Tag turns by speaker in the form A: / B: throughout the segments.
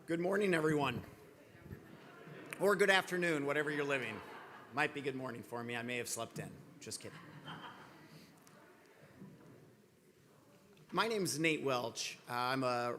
A: Good morning, everyone. Or good afternoon, whatever you're living. Might be good morning for me. I may have slept in. Just kidding. My name is Nate Welch. I'm a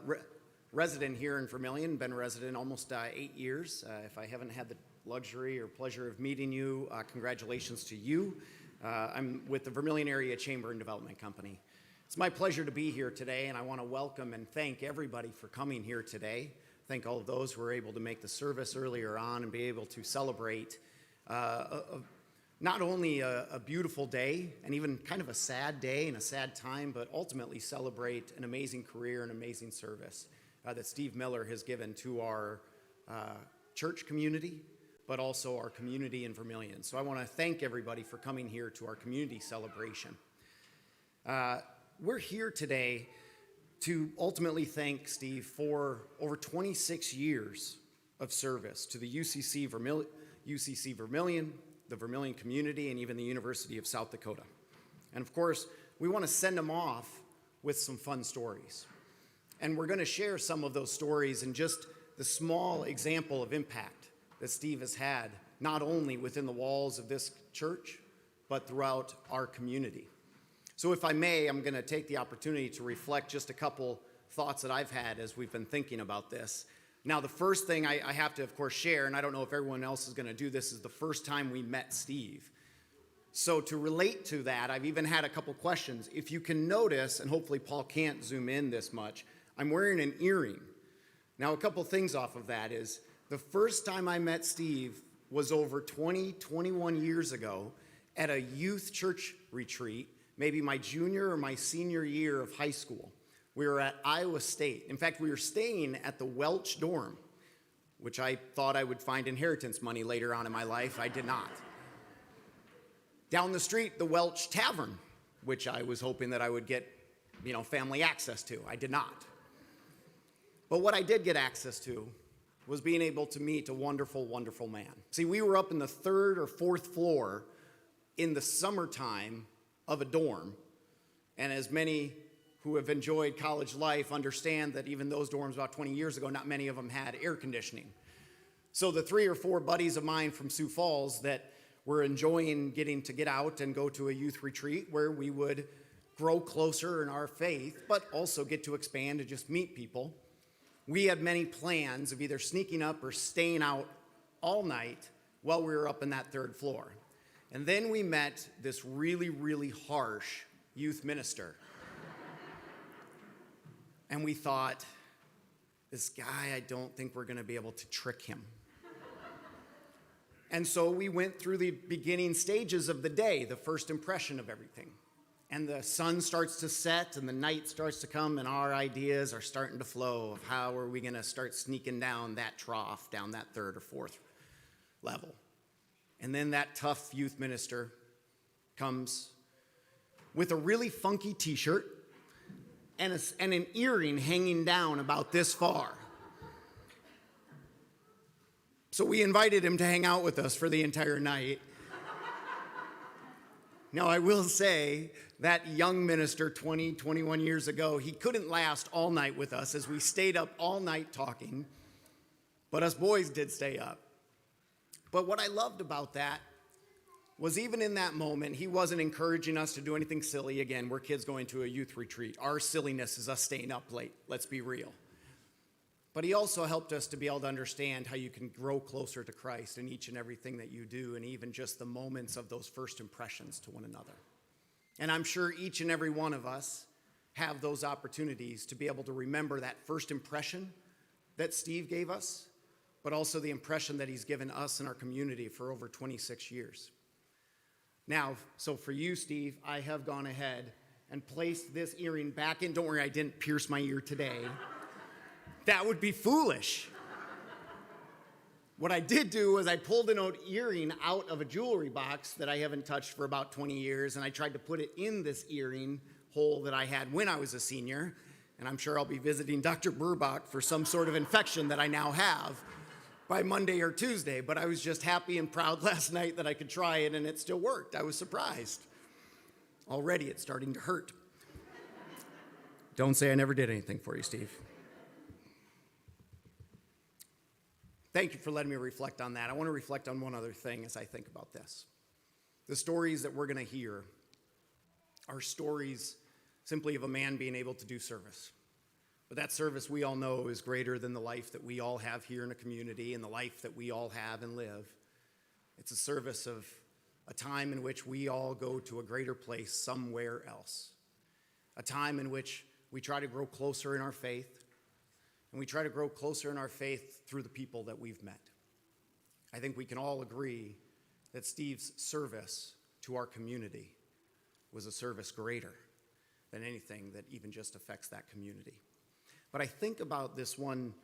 A: resident here in Vermillion. Been a resident almost 8 years. If I haven't had the luxury or pleasure of meeting you, congratulations to you. I'm with the Vermillion Area Chamber and Development Company. It's my pleasure to be here today, and I want to welcome and thank everybody for coming here today. Thank all of those who were able to make the service earlier on and be able to celebrate not only a beautiful day and even kind of a sad day and a sad time, but ultimately celebrate an amazing career and amazing service that Steve Miller has given to our church community, but also our community in Vermillion. So I want to thank everybody for coming here to our community celebration. We're here today to ultimately thank Steve for over 26 years of service to the UCC Vermillion, the Vermillion community, and even the University of South Dakota. And of course, we want to send him off with some fun stories. And we're going to share some of those stories and just the small example of impact that Steve has had, not only within the walls of this church, but throughout our community. So if I may, I'm going to take the opportunity to reflect just a couple thoughts that I've had as we've been thinking about this. Now, the first thing I have to, of course, share, and I don't know if everyone else is going to do this, is the first time we met Steve. So to relate to that, I've even had a couple questions. If you can notice, and hopefully Paul can't zoom in this much, I'm wearing an earring. Now, a couple things off of that is the first time I met Steve was over 21 years ago at a youth church retreat, maybe my junior or my senior year of high school. We were at Iowa State. In fact, we were staying at the Welch dorm, which I thought I would find inheritance money later on in my life. I did not. Down the street, the Welch Tavern, which I was hoping that I would get, family access to. I did not. But what I did get access to was being able to meet a wonderful, wonderful man. See, we were up in the third or fourth floor in the summertime of a dorm, and as many who have enjoyed college life understand that even those dorms about 20 years ago, not many of them had air conditioning. So the 3 or 4 buddies of mine from Sioux Falls that were enjoying getting to get out and go to a youth retreat where we would grow closer in our faith, but also get to expand and just meet people, we had many plans of either sneaking up or staying out all night while we were up in that 3rd floor. And then we met this really, really harsh youth minister. And we thought, this guy, I don't think we're going to be able to trick him. And so we went through the beginning stages of the day, the first impression of everything. And the sun starts to set and the night starts to come and our ideas are starting to flow of how are we going to start sneaking down that trough, down that 3rd or 4th level. And then that tough youth minister comes with a really funky t-shirt and an earring hanging down about this far. So we invited him to hang out with us for the entire night. Now, I will say that young minister 21 years ago, he couldn't last all night with us as we stayed up all night talking, but us boys did stay up. But what I loved about that was even in that moment, he wasn't encouraging us to do anything silly. Again, we're kids going to a youth retreat. Our silliness is us staying up late. Let's be real. But he also helped us to be able to understand how you can grow closer to Christ in each and everything that you do, and even just the moments of those first impressions to one another. And I'm sure each and every one of us have those opportunities to be able to remember that first impression that Steve gave us, but also the impression that he's given us in our community for over 26 years. Now, so for you, Steve, I have gone ahead and placed this earring back in. Don't worry, I didn't pierce my ear today. That would be foolish. What I did do was I pulled an old earring out of a jewelry box that I haven't touched for about 20 years, and I tried to put it in this earring hole that I had when I was a senior, and I'm sure I'll be visiting Dr. Burbach for some sort of infection that I now have by Monday or Tuesday, but I was just happy and proud last night that I could try it, and it still worked. I was surprised. Already it's starting to hurt. Don't say I never did anything for you, Steve. Thank you for letting me reflect on that. I want to reflect on one other thing as I think about this. The stories that we're going to hear are stories simply of a man being able to do service. But that service, we all know, is greater than the life that we all have here in a community and the life that we all have and live. It's a service of a time in which we all go to a greater place somewhere else. A time in which we try to grow closer in our faith, and we try to grow closer in our faith through the people that we've met. I think we can all agree that Steve's service to our community was a service greater than anything that even just affects that community. But I think about this one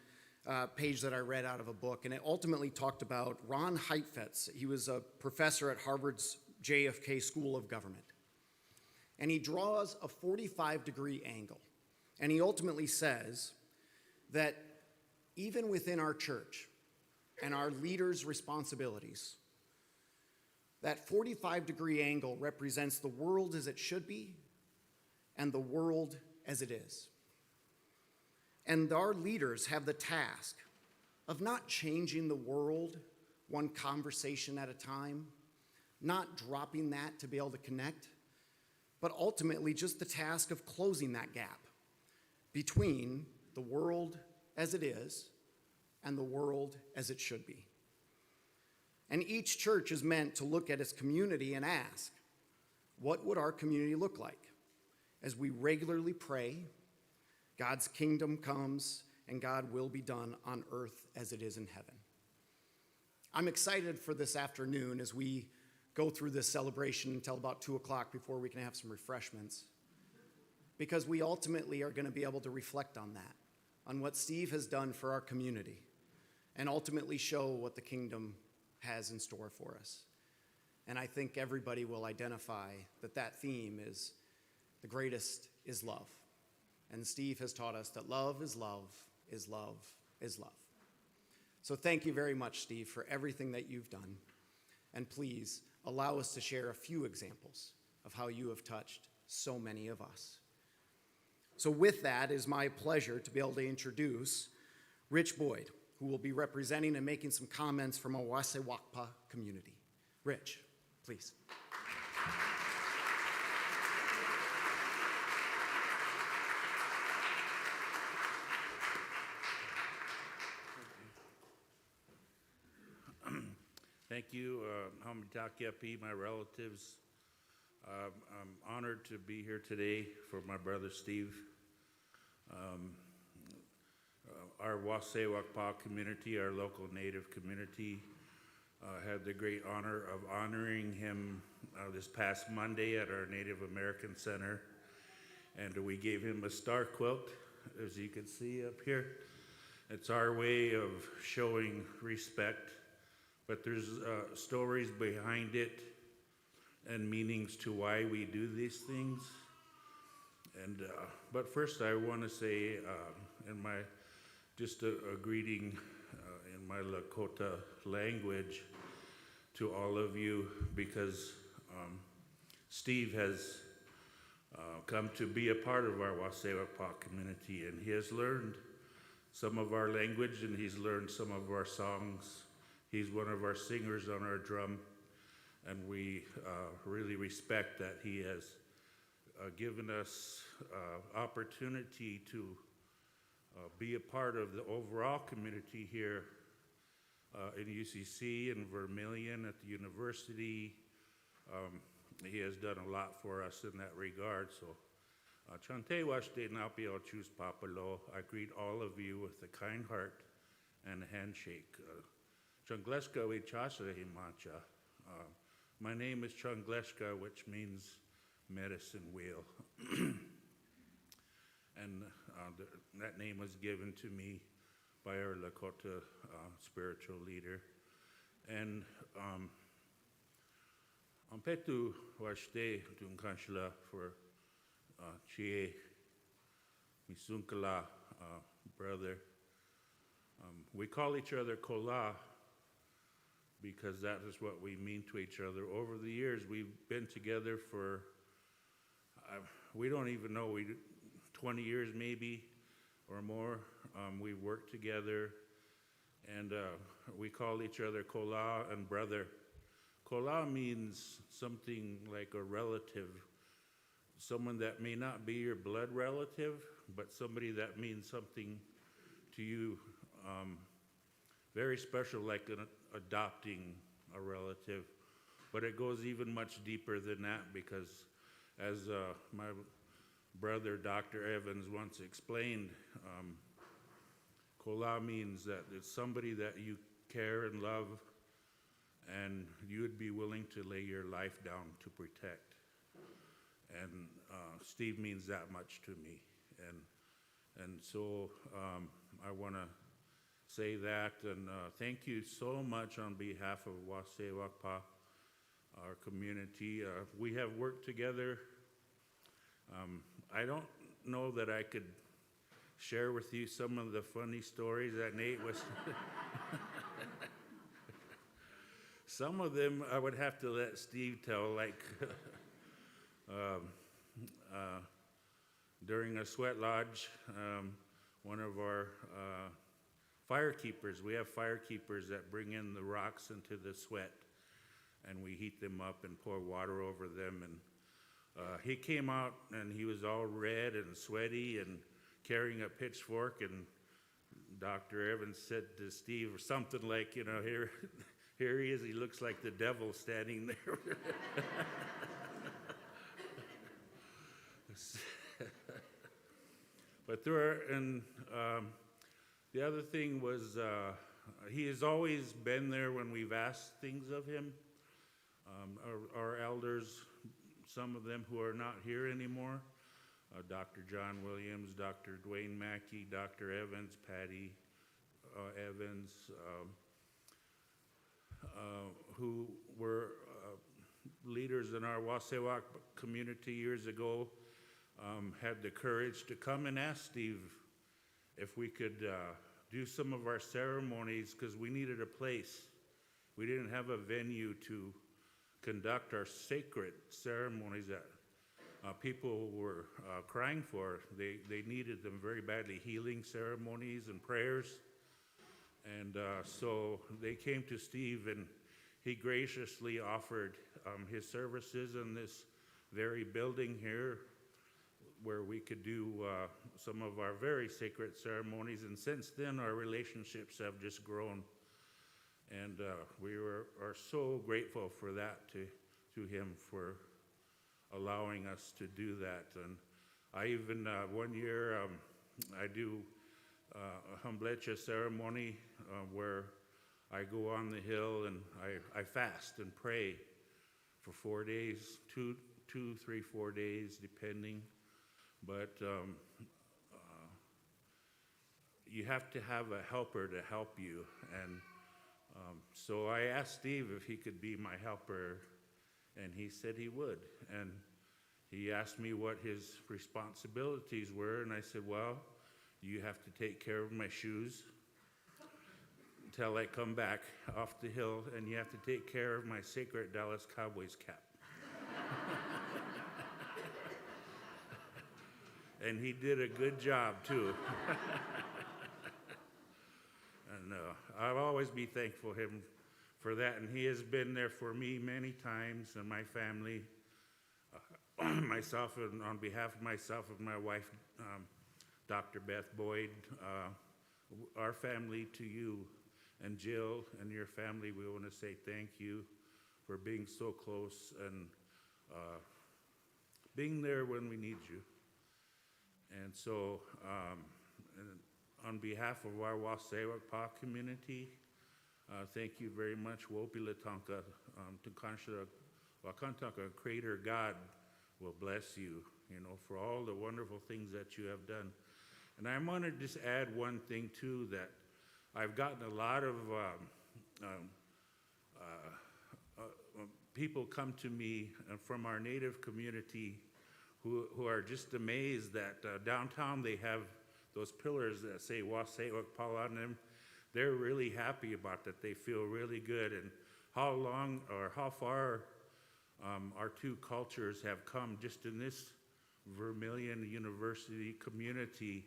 A: page that I read out of a book, and it ultimately talked about Ron Heitfetz. He was a professor at Harvard's JFK School of Government. And he draws a 45-degree angle. And he ultimately says that even within our church and our leaders' responsibilities, that 45-degree angle represents the world as it should be and the world as it is. And our leaders have the task of not changing the world one conversation at a time, not dropping that to be able to connect, but ultimately just the task of closing that gap between the world as it is and the world as it should be. And each church is meant to look at its community and ask, what would our community look like as we regularly pray, God's kingdom comes, and God will be done on earth as it is in heaven. I'm excited for this afternoon as we go through this celebration until about 2 o'clock before we can have some refreshments, because we ultimately are going to be able to reflect on that, on what Steve has done for our community, and ultimately show what the kingdom has in store for us. And I think everybody will identify that that theme is the greatest is love. And Steve has taught us that love is love is love is love. So thank you very much, Steve, for everything that you've done. And please allow us to share a few examples of how you have touched so many of us. So with that, it is my pleasure to be able to introduce Rich Boyd, who will be representing and making some comments from our Wasewakpa community. Rich, please.
B: Thank you, Hamitakiapi, my relatives. I'm honored to be here today for my brother Steve. Our Wasewakpa community, our local Native community, had the great honor of honoring him this past Monday at our Native American Center. And we gave him a star quilt, as you can see up here. It's our way of showing respect. But there's stories behind it and meanings to why we do these things. And but first, I want to say, in my just a greeting in my Lakota language to all of you, because Steve has come to be a part of our Wasewakpa community, and he has learned some of our language, and he's learned some of our songs. He's one of our singers on our drum, and we really respect that he has given us opportunity to be a part of the overall community here in UCC and Vermillion at the university. He has done a lot for us in that regard. So, Chante Washte Napi Al Chus Papalo, I greet all of you with a kind heart and a handshake. Chungleska Wichasa Himacha. My name is Chungleska, which means medicine wheel. And that name was given to me by our Lakota spiritual leader. And Ampetu Washte Tunkanshla for Chie Misunkala brother. We call each other Kola, because that is what we mean to each other. Over the years, we've been together for, we don't even know, 20 years maybe or more. We've worked together, and we call each other Kola and brother. Kola means something like a relative, someone that may not be your blood relative, but somebody that means something to you very special, like adopting a relative. But it goes even much deeper than that, because as my brother, Dr. Evans, once explained, Kola means that it's somebody that you care and love, and you would be willing to lay your life down to protect. And Steve means that much to me. And so I want to say that, and thank you so much on behalf of Wasewakpa, our community. We have worked together. I don't know that I could share with you some of the funny stories that Nate was. Some of them I would have to let Steve tell, like during a sweat lodge, one of our firekeepers, we have firekeepers that bring in the rocks into the sweat, and we heat them up and pour water over them. And he came out and he was all red and sweaty and carrying a pitchfork, and Dr. Evans said to Steve or something like, you know, here he is, he looks like the devil standing there. But there are, and the other thing was, he has always been there when we've asked things of him. Our elders, some of them who are not here anymore, Dr. John Williams, Dr. Dwayne Mackey, Dr. Evans, Patty Evans, who were leaders in our Wasewak community years ago, had the courage to come and ask Steve if we could do some of our ceremonies, because we needed a place. We didn't have a venue to conduct our sacred ceremonies that people were crying for. They needed them very badly, healing ceremonies and prayers. And so they came to Steve, and he graciously offered his services in this very building here, where we could do some of our very sacred ceremonies. And since then, our relationships have just grown. And we are so grateful for that, to him, for allowing us to do that. And I even, one year, I do a Humblecha ceremony where I go on the hill and I fast and pray for 4 days, 2, 3, 4 days, depending. But you have to have a helper to help you. And so I asked Steve if he could be my helper, and he said he would. And he asked me what his responsibilities were, and I said, well, you have to take care of my shoes until I come back off the hill, and you have to take care of my sacred Dallas Cowboys cap. And he did a good job, too. And I'll always be thankful him for that. And he has been there for me many times, and my family, myself, and on behalf of myself and my wife, Dr. Beth Boyd, our family, to you, and Jill and your family, we want to say thank you for being so close and being there when we need you. And so, on behalf of our Wasewakpa community, thank you very much. Wopilatonka, Tukanshara Wakantaka, Creator God will bless you, for all the wonderful things that you have done. And I want to just add one thing, too, that I've gotten a lot of people come to me from our Native community who are just amazed that downtown they have those pillars that say Wasewakpa on them. They're really happy about that. They feel really good. And how long or how far our two cultures have come just in this Vermillion University community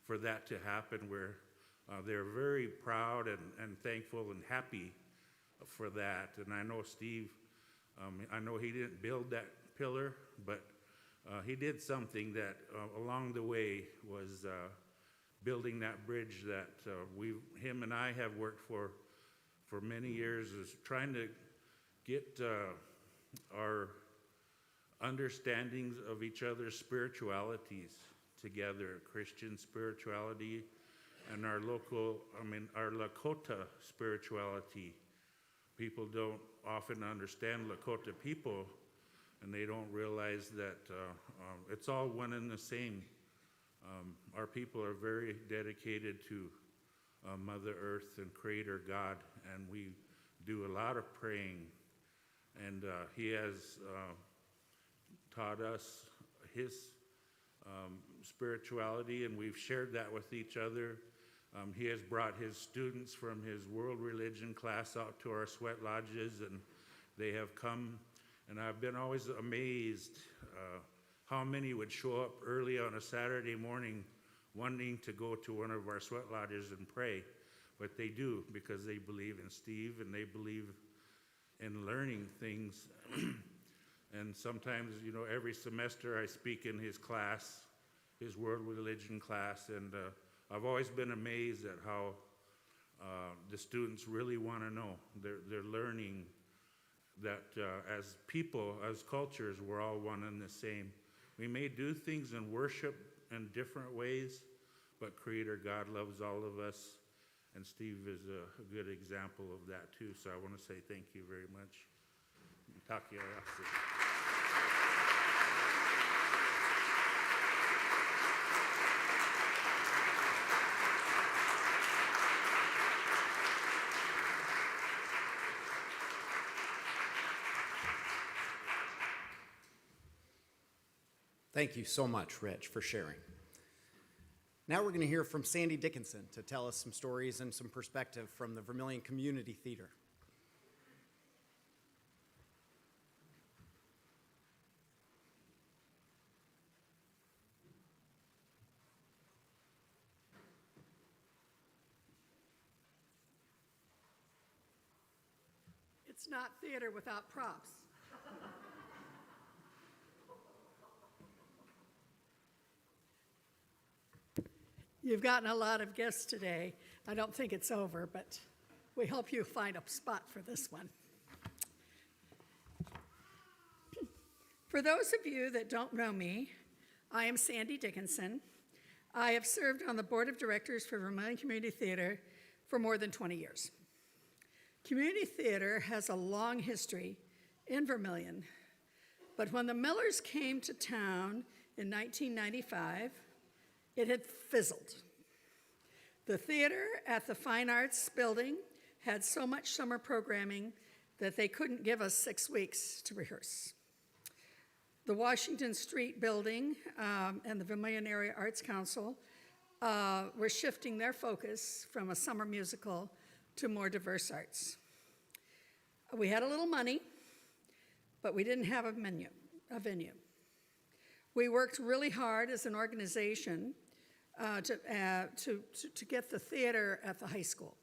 B: for that to happen, where They're very proud and thankful and happy for that. And I know Steve, I know he didn't build that pillar, but he did something that along the way was building that bridge that him and I have worked for many years, is trying to get our understandings of each other's spiritualities together, Christian spirituality and our Lakota spirituality. People don't often understand Lakota people, and they don't realize that it's all one and the same. Our people are very dedicated to Mother Earth and Creator God, and we do a lot of praying. And he has taught us his spirituality, and we've shared that with each other. He has brought his students from his world religion class out to our sweat lodges, and they have come. And I've been always amazed how many would show up early on a Saturday morning wanting to go to one of our sweat lodges and pray. But they do, because they believe in Steve and they believe in learning things. And sometimes, every semester I speak in his class, his world religion class, and I've always been amazed at how the students really want to know. They're learning that as people, as cultures, we're all one and the same. We may do things in worship in different ways, but Creator God loves all of us, and Steve is a good example of that too. So I want to say thank you very much. Takiarasi.
A: Thank you so much, Rich, for sharing. Now we're going to hear from Sandy Dickinson to tell us some stories and some perspective from the Vermillion Community Theater.
C: It's not theater without props. You've gotten a lot of guests today. I don't think it's over, but we hope you find a spot for this one. For those of you that don't know me, I am Sandy Dickinson. I have served on the board of directors for Vermillion Community Theater for more than 20 years. Community theater has a long history in Vermillion, but when the Millers came to town in 1995, it had fizzled. The theater at the Fine Arts building had so much summer programming that they couldn't give us 6 weeks to rehearse. The Washington Street building and the Vermillion Area Arts Council were shifting their focus from a summer musical to more diverse arts. We had a little money, but we didn't have a venue. We worked really hard as an organization to get the theater at the high school.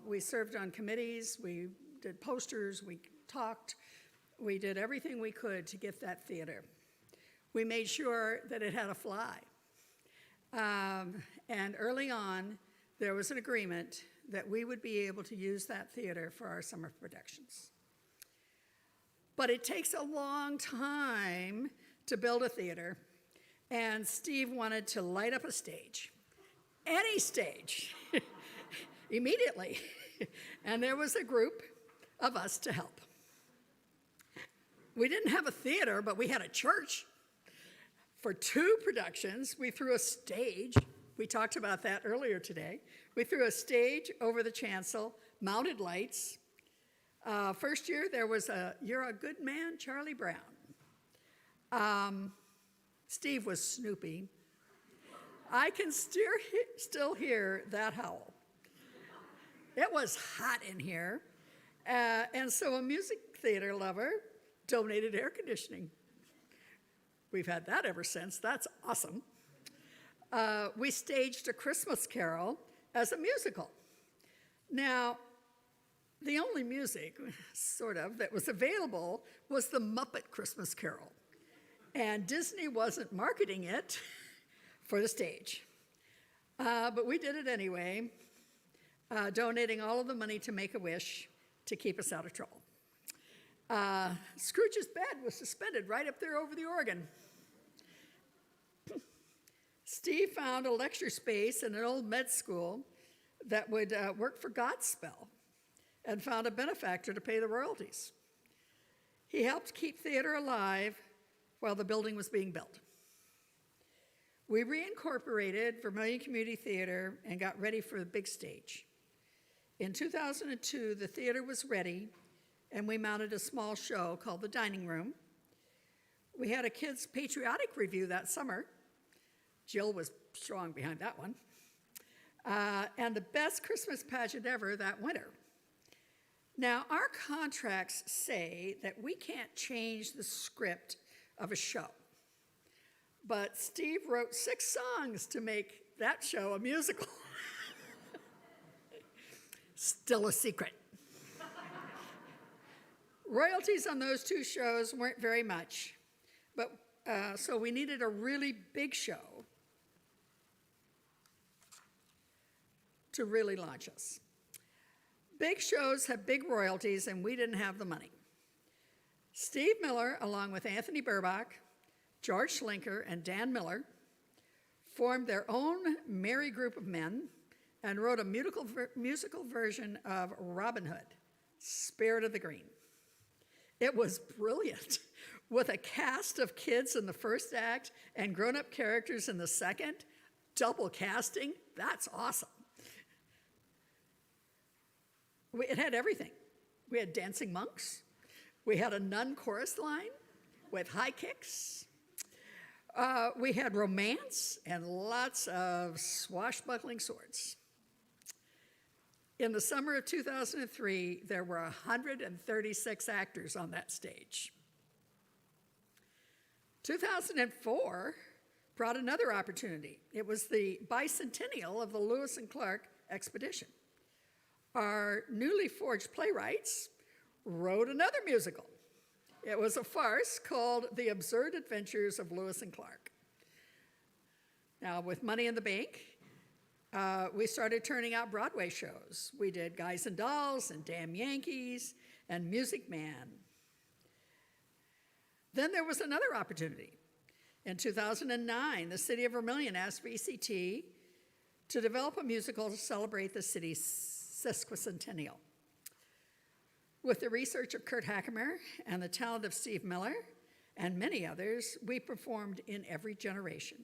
C: We served on committees, we did posters, we talked, we did everything we could to get that theater. We made sure that it had a fly. And early on, there was an agreement that we would be able to use that theater for our summer productions. But it takes a long time to build a theater, and Steve wanted to light up a stage, any stage, immediately. And there was a group of us to help. We didn't have a theater, but we had a church. For 2 productions, we threw a stage. We talked about that earlier today. We threw a stage over the chancel, mounted lights. First year, there was You're a Good Man, Charlie Brown. Steve was Snoopy. I can still hear that howl. It was hot in here. And so a music theater lover donated air conditioning. We've had that ever since. That's awesome. We staged A Christmas Carol as a musical. Now, the only music, sort of, that was available was the Muppet Christmas Carol. And Disney wasn't marketing it for the stage. But we did it anyway, donating all of the money to Make-A-Wish to keep us out of trouble. Scrooge's bed was suspended right up there over the organ. Steve found a lecture space in an old med school that would work for Godspell and found a benefactor to pay the royalties. He helped keep theater alive while the building was being built. We reincorporated Vermillion Community Theater and got ready for the big stage. In 2002, the theater was ready, and we mounted a small show called The Dining Room. We had a kids' patriotic review that summer. Jill was strong behind that one. And the best Christmas pageant ever that winter. Now, our contracts say that we can't change the script of a show. But Steve wrote 6 songs to make that show a musical. Still a secret. Royalties on those 2 shows weren't very much, but so we needed a really big show to really launch us. Big shows have big royalties, and we didn't have the money. Steve Miller, along with Anthony Burbach, George Schlinker, and Dan Miller, formed their own merry group of men and wrote a musical version of Robin Hood, Spirit of the Green. It was brilliant, with a cast of kids in the first act and grown-up characters in the second. Double casting, that's awesome. It had everything. We had dancing monks. We had a nun chorus line with high kicks. We had romance and lots of swashbuckling swords. In the summer of 2003, there were 136 actors on that stage. 2004 brought another opportunity. It was the bicentennial of the Lewis and Clark expedition. Our newly forged playwrights wrote another musical. It was a farce called The Absurd Adventures of Lewis and Clark. Now, with money in the bank, we started turning out Broadway shows. We did Guys and Dolls and Damn Yankees and Music Man. Then there was another opportunity. In 2009, the city of Vermillion asked VCT to develop a musical to celebrate the city's sesquicentennial. With the research of Kurt Hackemer and the talent of Steve Miller and many others, we performed In Every Generation,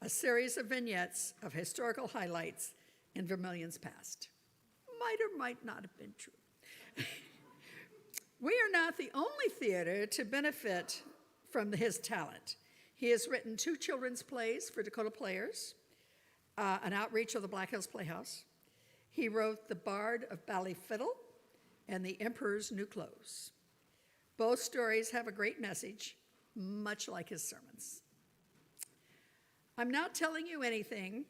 C: a series of vignettes of historical highlights in Vermillion's past. Might or might not have been true. We are not the only theater to benefit from his talent. He has written 2 children's plays for Dakota Players, an outreach of the Black Hills Playhouse. He wrote The Bard of Ballyfiddle and The Emperor's New Clothes. Both stories have a great message, much like his sermons. I'm not telling you anything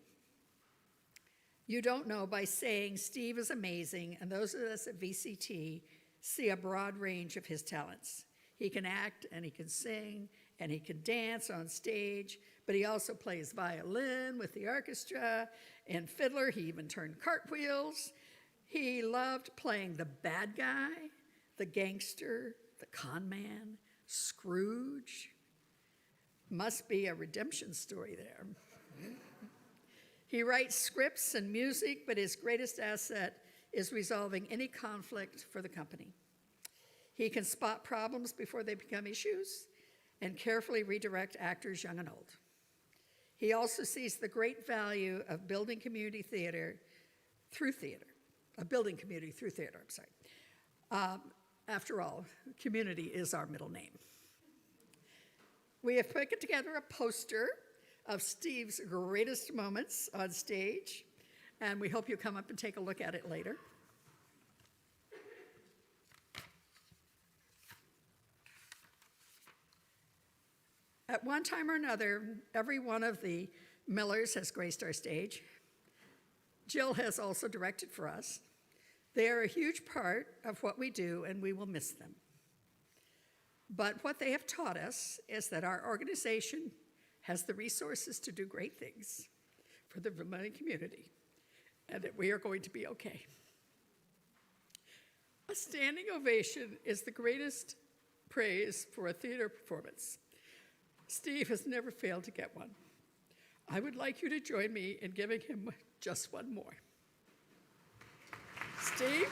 C: you don't know by saying Steve is amazing, and those of us at VCT see a broad range of his talents. He can act, and he can sing, and he can dance on stage, but he also plays violin with the orchestra, and fiddler. He even turned cartwheels. He loved playing the bad guy, the gangster, the con man, Scrooge. Must be a redemption story there. He writes scripts and music, but his greatest asset is resolving any conflict for the company. He can spot problems before they become issues and carefully redirect actors young and old. He also sees the great value of building community theater through theater, building community through theater, I'm sorry. After all, community is our middle name. We have put together a poster of Steve's greatest moments on stage, and we hope you come up and take a look at it later. At one time or another, every one of the Millers has graced our stage. Jill has also directed for us. They are a huge part of what we do, and we will miss them. But what they have taught us is that our organization has the resources to do great things for the Vermillion community, and that we are going to be okay. A standing ovation is the greatest praise for a theater performance. Steve has never failed to get one. I would like you to join me in giving him just one more. Steve?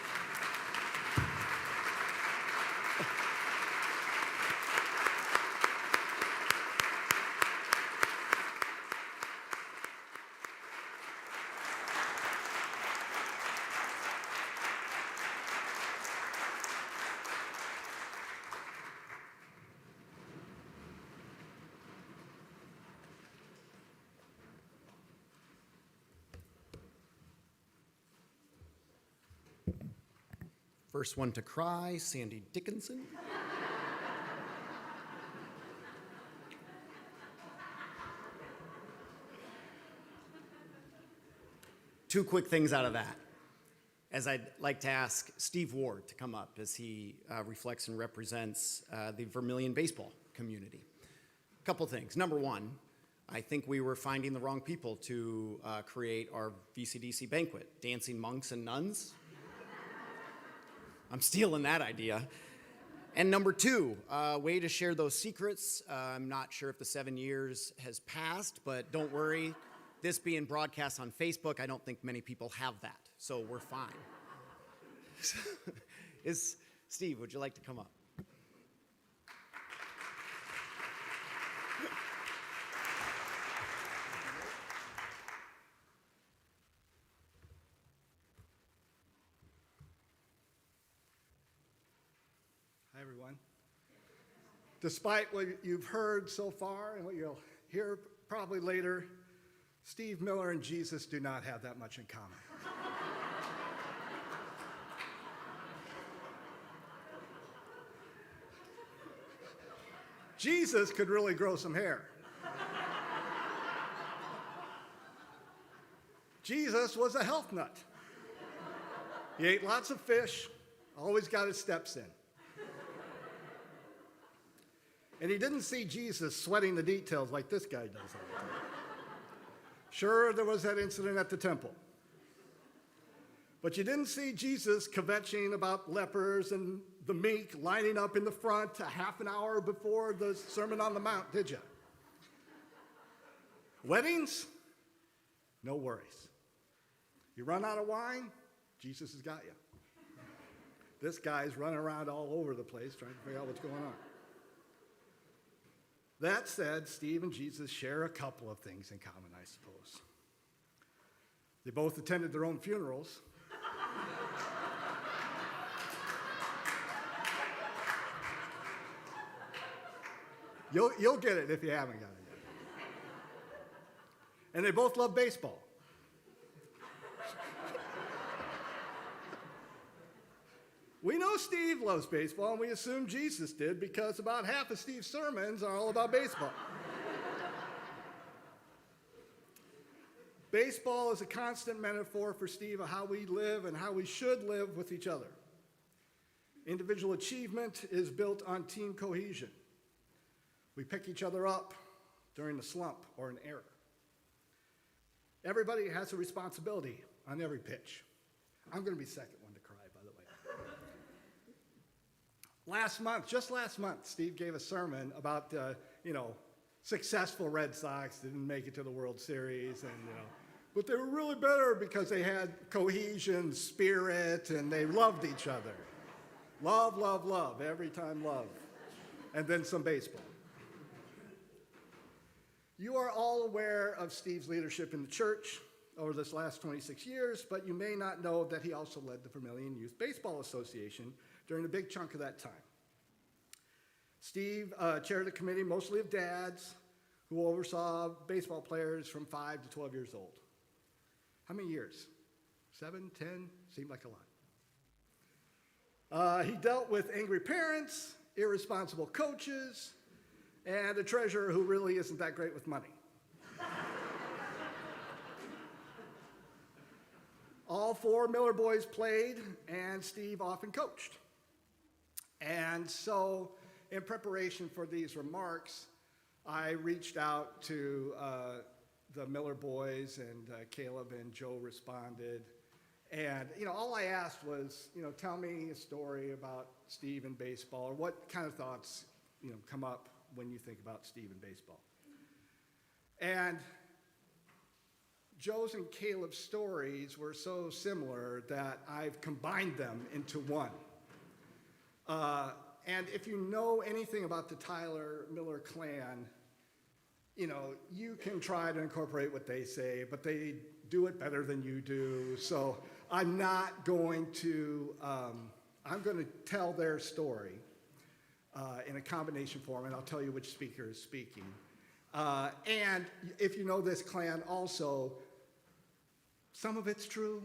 A: First one to cry, Sandy Dickinson. Two quick things out of that. As I'd like to ask Steve Ward to come up as he reflects and represents the Vermillion baseball community. A couple things. Number one, I think we were finding the wrong people to create our VCDC banquet, dancing monks and nuns. I'm stealing that idea. And number two, way to share those secrets. I'm not sure if the 7 years has passed, but don't worry. This being broadcast on Facebook, I don't think many people have that, so we're fine. Steve, would you like to come up?
D: Hi, everyone. Despite what you've heard so far and what you'll hear probably later, Steve Miller and Jesus do not have that much in common. Jesus could really grow some hair. Jesus was a health nut. He ate lots of fish, always got his steps in. And he didn't see Jesus sweating the details like this guy does all the time. Sure, there was that incident at the temple. But you didn't see Jesus kvetching about lepers and the meek lining up in the front a half an hour before the Sermon on the Mount, did you? Weddings? No worries. You run out of wine? Jesus has got you. This guy's running around all over the place trying to figure out what's going on. That said, Steve and Jesus share a couple of things in common, I suppose. They both attended their own funerals. You'll get it if you haven't got it yet. And they both love baseball. We know Steve loves baseball, and we assume Jesus did because about half of Steve's sermons are all about baseball. Baseball is a constant metaphor for Steve of how we live and how we should live with each other. Individual achievement is built on team cohesion. We pick each other up during a slump or an error. Everybody has a responsibility on every pitch. I'm going to be second one to cry, by the way. Just last month, Steve gave a sermon about, successful Red Sox didn't make it to the World Series, and, but they were really better because they had cohesion, spirit, and they loved each other. Love, love, love, every time love. And then some baseball. You are all aware of Steve's leadership in the church over this last 26 years, but you may not know that he also led the Vermillion Youth Baseball Association during a big chunk of that time. Steve chaired a committee mostly of dads who oversaw baseball players from 5 to 12 years old. How many years? 7, 10? Seemed like a lot. He dealt with angry parents, irresponsible coaches, and a treasurer who really isn't that great with money. All 4 Miller boys played, and Steve often coached. And so, in preparation for these remarks, I reached out to the Miller boys, and Caleb and Joe responded. And, all I asked was, tell me a story about Steve and baseball, or what kind of thoughts, come up when you think about Steve and baseball. And Joe's and Caleb's stories were so similar that I've combined them into one. And if you know anything about the Tyler Miller clan, you can try to incorporate what they say, but they do it better than you do. So I'm not going to, I'm going to tell their story in a combination form, and I'll tell you which speaker is speaking. And if you know this clan also, some of it's true.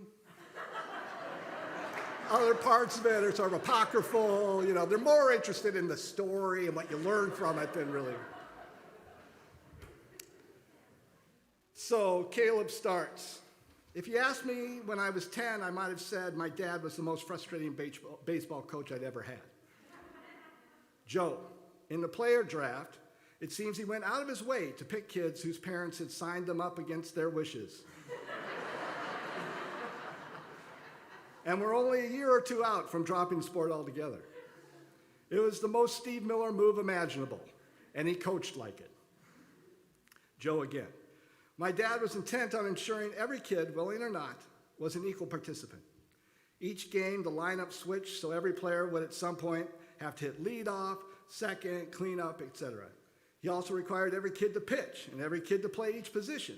D: Other parts of it are sort of apocryphal. They're more interested in the story and what you learn from it than really. So Caleb starts. If you asked me when I was 10, I might have said my dad was the most frustrating baseball coach I'd ever had. Joe, in the player draft, it seems he went out of his way to pick kids whose parents had signed them up against their wishes. And we're only a year or 2 out from dropping the sport altogether. It was the most Steve Miller move imaginable, and he coached like it. Joe again. My dad was intent on ensuring every kid, willing or not, was an equal participant. Each game, the lineup switched, so every player would at some point have to hit leadoff, second, cleanup, etc. He also required every kid to pitch and every kid to play each position.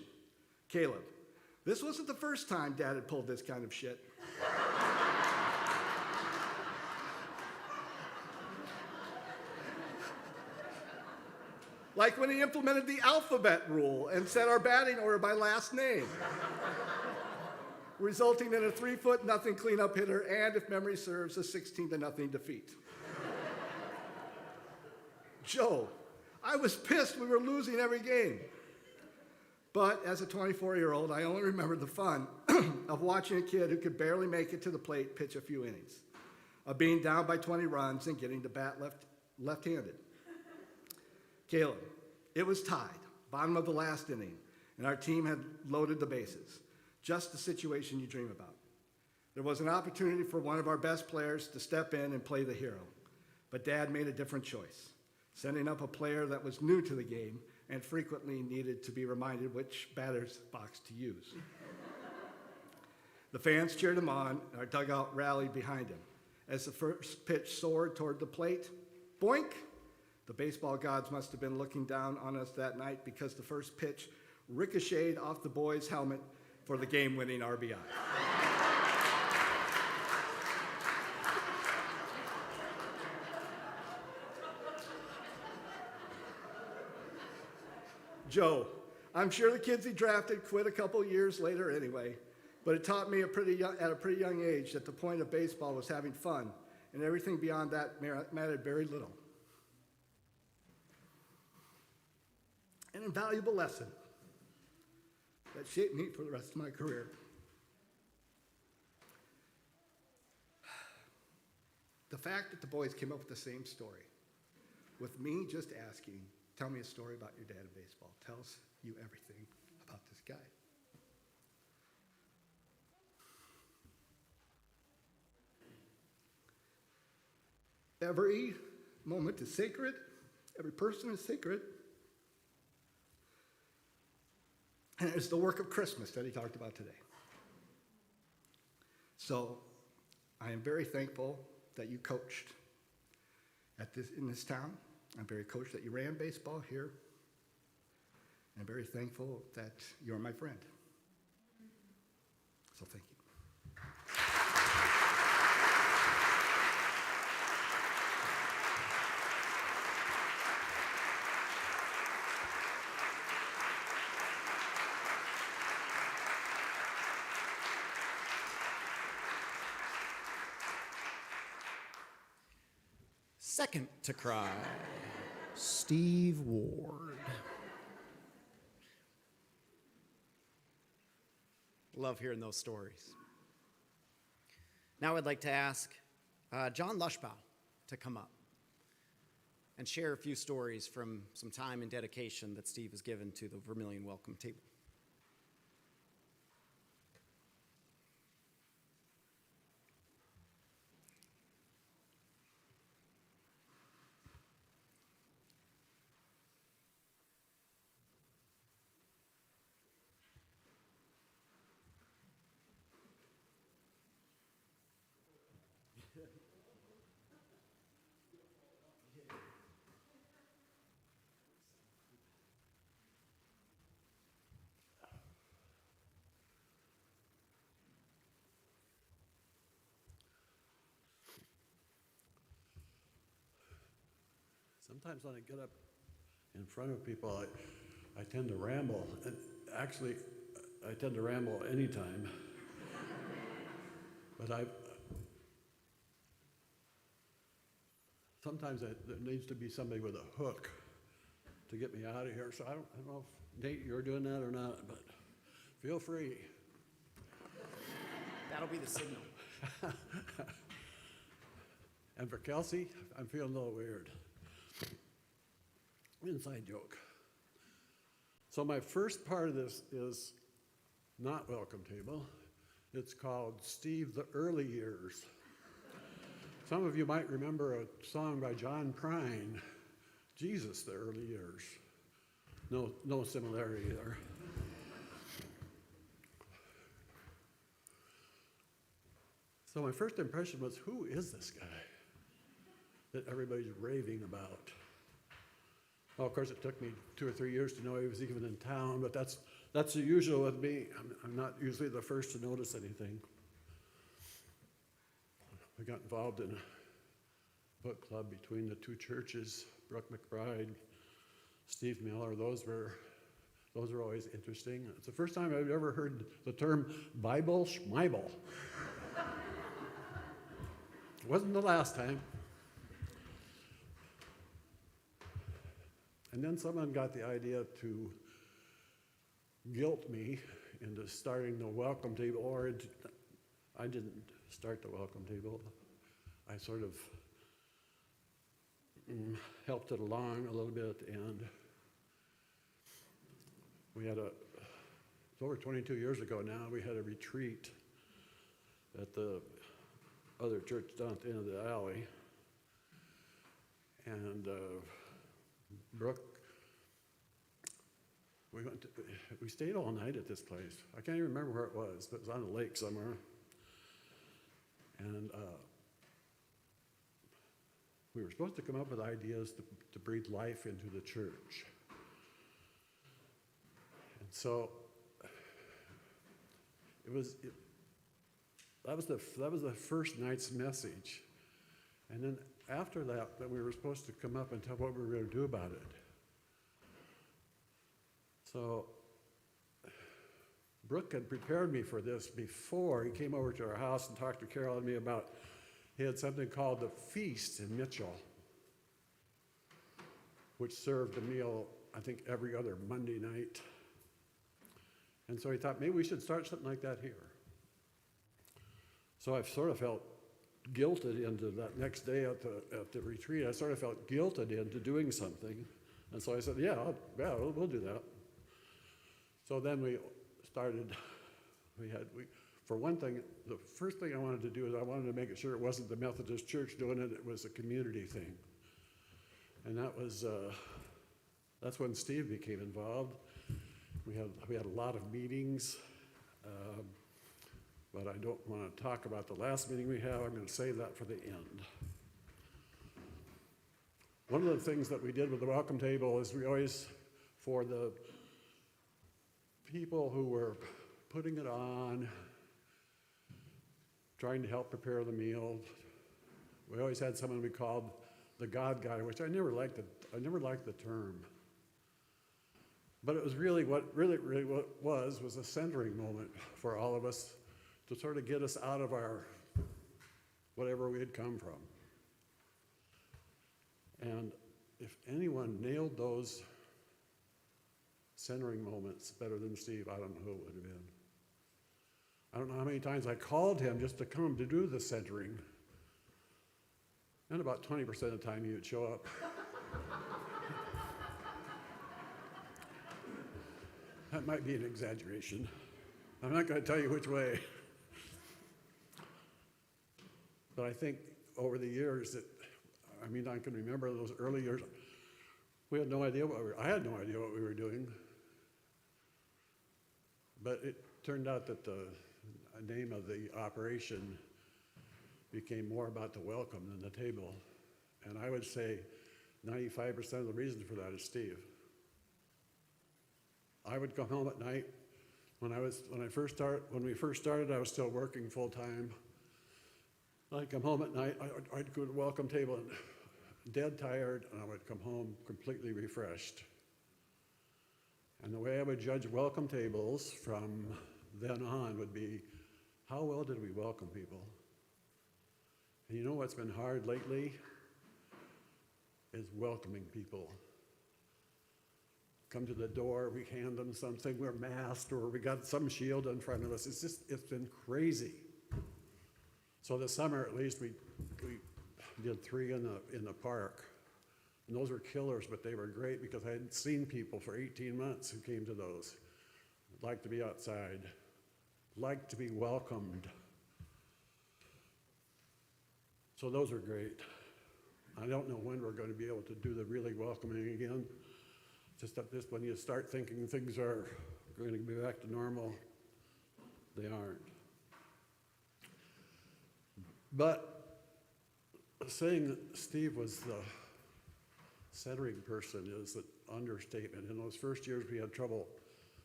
D: Caleb, this wasn't the first time Dad had pulled this kind of shit. Like when he implemented the alphabet rule and set our batting order by last name, resulting in a 3-foot nothing cleanup hitter and, if memory serves, a 16-0 defeat. Joe, I was pissed we were losing every game. But as a 24-year-old, I only remember the fun of watching a kid who could barely make it to the plate pitch a few innings, of being down by 20 runs and getting to bat left-handed. Caleb, it was tied, bottom of the last inning, and our team had loaded the bases. Just the situation you dream about. There was an opportunity for one of our best players to step in and play the hero, but Dad made a different choice, sending up a player that was new to the game and frequently needed to be reminded which batter's box to use. The fans cheered him on, and our dugout rallied behind him. As the first pitch soared toward the plate, boink! The baseball gods must have been looking down on us that night because the first pitch ricocheted off the boy's helmet for the game-winning RBI. Joe, I'm sure the kids he drafted quit a couple years later anyway, but it taught me at a pretty young age that the point of baseball was having fun, and everything beyond that mattered very little. An invaluable lesson that shaped me for the rest of my career. The fact that the boys came up with the same story, with me just asking, tell me a story about your dad in baseball, tells you everything about this guy. Every moment is sacred. Every person is sacred. And it's the work of Christmas that he talked about today. So I am very thankful that you coached in this town. I'm very coached that you ran baseball here. I'm very thankful that you're my friend. So thank you.
A: Second to cry, Steve Ward. Love hearing those stories. Now I'd like to ask John Lushbaugh to come up and share a few stories from some time and dedication that Steve has given to the Vermillion Welcome Table.
E: Sometimes when I get up in front of people, I tend to ramble. And actually, I tend to ramble anytime. But sometimes there needs to be somebody with a hook to get me out of here. So I don't know if, Nate, you're doing that or not, but feel free.
A: That'll be the signal.
E: And for Kelsey, I'm feeling a little weird. Inside joke. So my first part of this is not Welcome Table. It's called Steve the Early Years. Some of you might remember a song by John Prine, Jesus the Early Years. No similarity there. So my first impression was, who is this guy that everybody's raving about? Well, of course, it took me 2 or 3 years to know he was even in town, but that's the usual with me. I'm not usually the first to notice anything. We got involved in a book club between the two churches, Brooke McBride, Steve Miller. Those were always interesting. It's the first time I've ever heard the term Bible schmibel. It wasn't the last time. And then someone got the idea to guilt me into starting the welcome table, or I didn't start the welcome table. I sort of helped it along a little bit, and we had it's over 22 years ago now, we had a retreat at the other church down at the end of the alley. And Brooke, we stayed all night at this place. I can't even remember where it was, but it was on a lake somewhere. And we were supposed to come up with ideas to breathe life into the church. And so that was the first night's message. And then after that we were supposed to come up and tell what we were going to do about it. So Brooke had prepared me for this before he came over to our house and talked to Carol and me about, he had something called the Feast in Mitchell, which served a meal, I think, every other Monday night. And so he thought, maybe we should start something like that here. So I sort of felt guilted into that next day at the retreat. I sort of felt guilted into doing something. And so I said, we'll do that. So then we started, for one thing, the first thing I wanted to do is I wanted to make sure it wasn't the Methodist Church doing it, it was a community thing. And that's when Steve became involved. We had a lot of meetings, but I don't want to talk about the last meeting we had. I'm going to save that for the end. One of the things that we did with the welcome table is we always, for the people who were putting it on, trying to help prepare the meal, we always had someone we called the God guy, which I never liked the term. But it was really what was a centering moment for all of us to sort of get us out of our whatever we had come from. And if anyone nailed those centering moments better than Steve, I don't know who it would have been. I don't know how many times I called him just to come to do the centering. And about 20% of the time he would show up. That might be an exaggeration. I'm not going to tell you which way. But I think over the years that, I mean, I can remember those early years, we had no idea I had no idea what we were doing. But it turned out that the name of the operation became more about the welcome than the table. And I would say 95% of the reason for that is Steve. I would come home at night. When we first started, I was still working full time. I'd come home at night, I'd go to the welcome table and dead tired, and I would come home completely refreshed. And the way I would judge welcome tables from then on would be, how well did we welcome people? And you know what's been hard lately? Is welcoming people. Come to the door, we hand them something, we're masked, or we got some shield in front of us. It's been crazy. So this summer, at least, we did 3 in the park. And those were killers, but they were great because I hadn't seen people for 18 months who came to those. Liked to be outside, liked to be welcomed. So those are great. I don't know when we're going to be able to do the really welcoming again. Just that when you start thinking things are going to be back to normal, they aren't. But saying that Steve was the centering person is an understatement. In those first years, we had trouble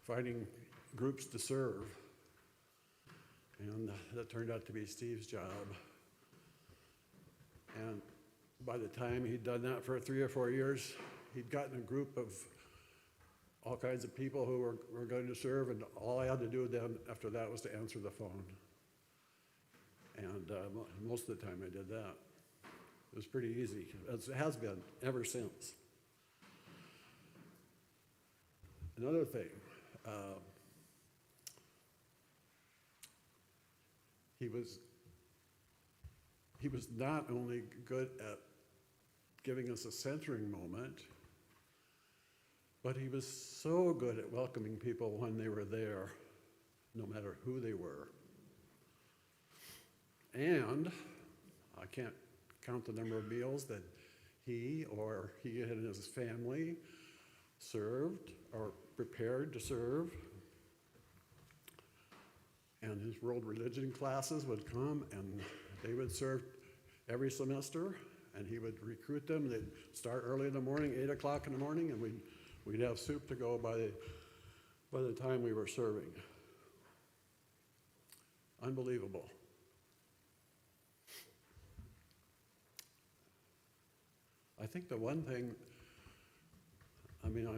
E: finding groups to serve, and that turned out to be Steve's job. And by the time he'd done that for 3 or 4 years, he'd gotten a group of all kinds of people who were going to serve, and all I had to do then after that was to answer the phone. And most of the time I did that. It was pretty easy, as it has been ever since. Another thing, he was not only good at giving us a centering moment, but he was so good at welcoming people when they were there, no matter who they were. And I can't count the number of meals that he and his family served or prepared to serve. And his world religion classes would come and they would serve every semester, and he would recruit them. They'd start early in the morning, 8 o'clock in the morning, and we'd have soup to go by the time we were serving. Unbelievable. I think the one thing, I mean,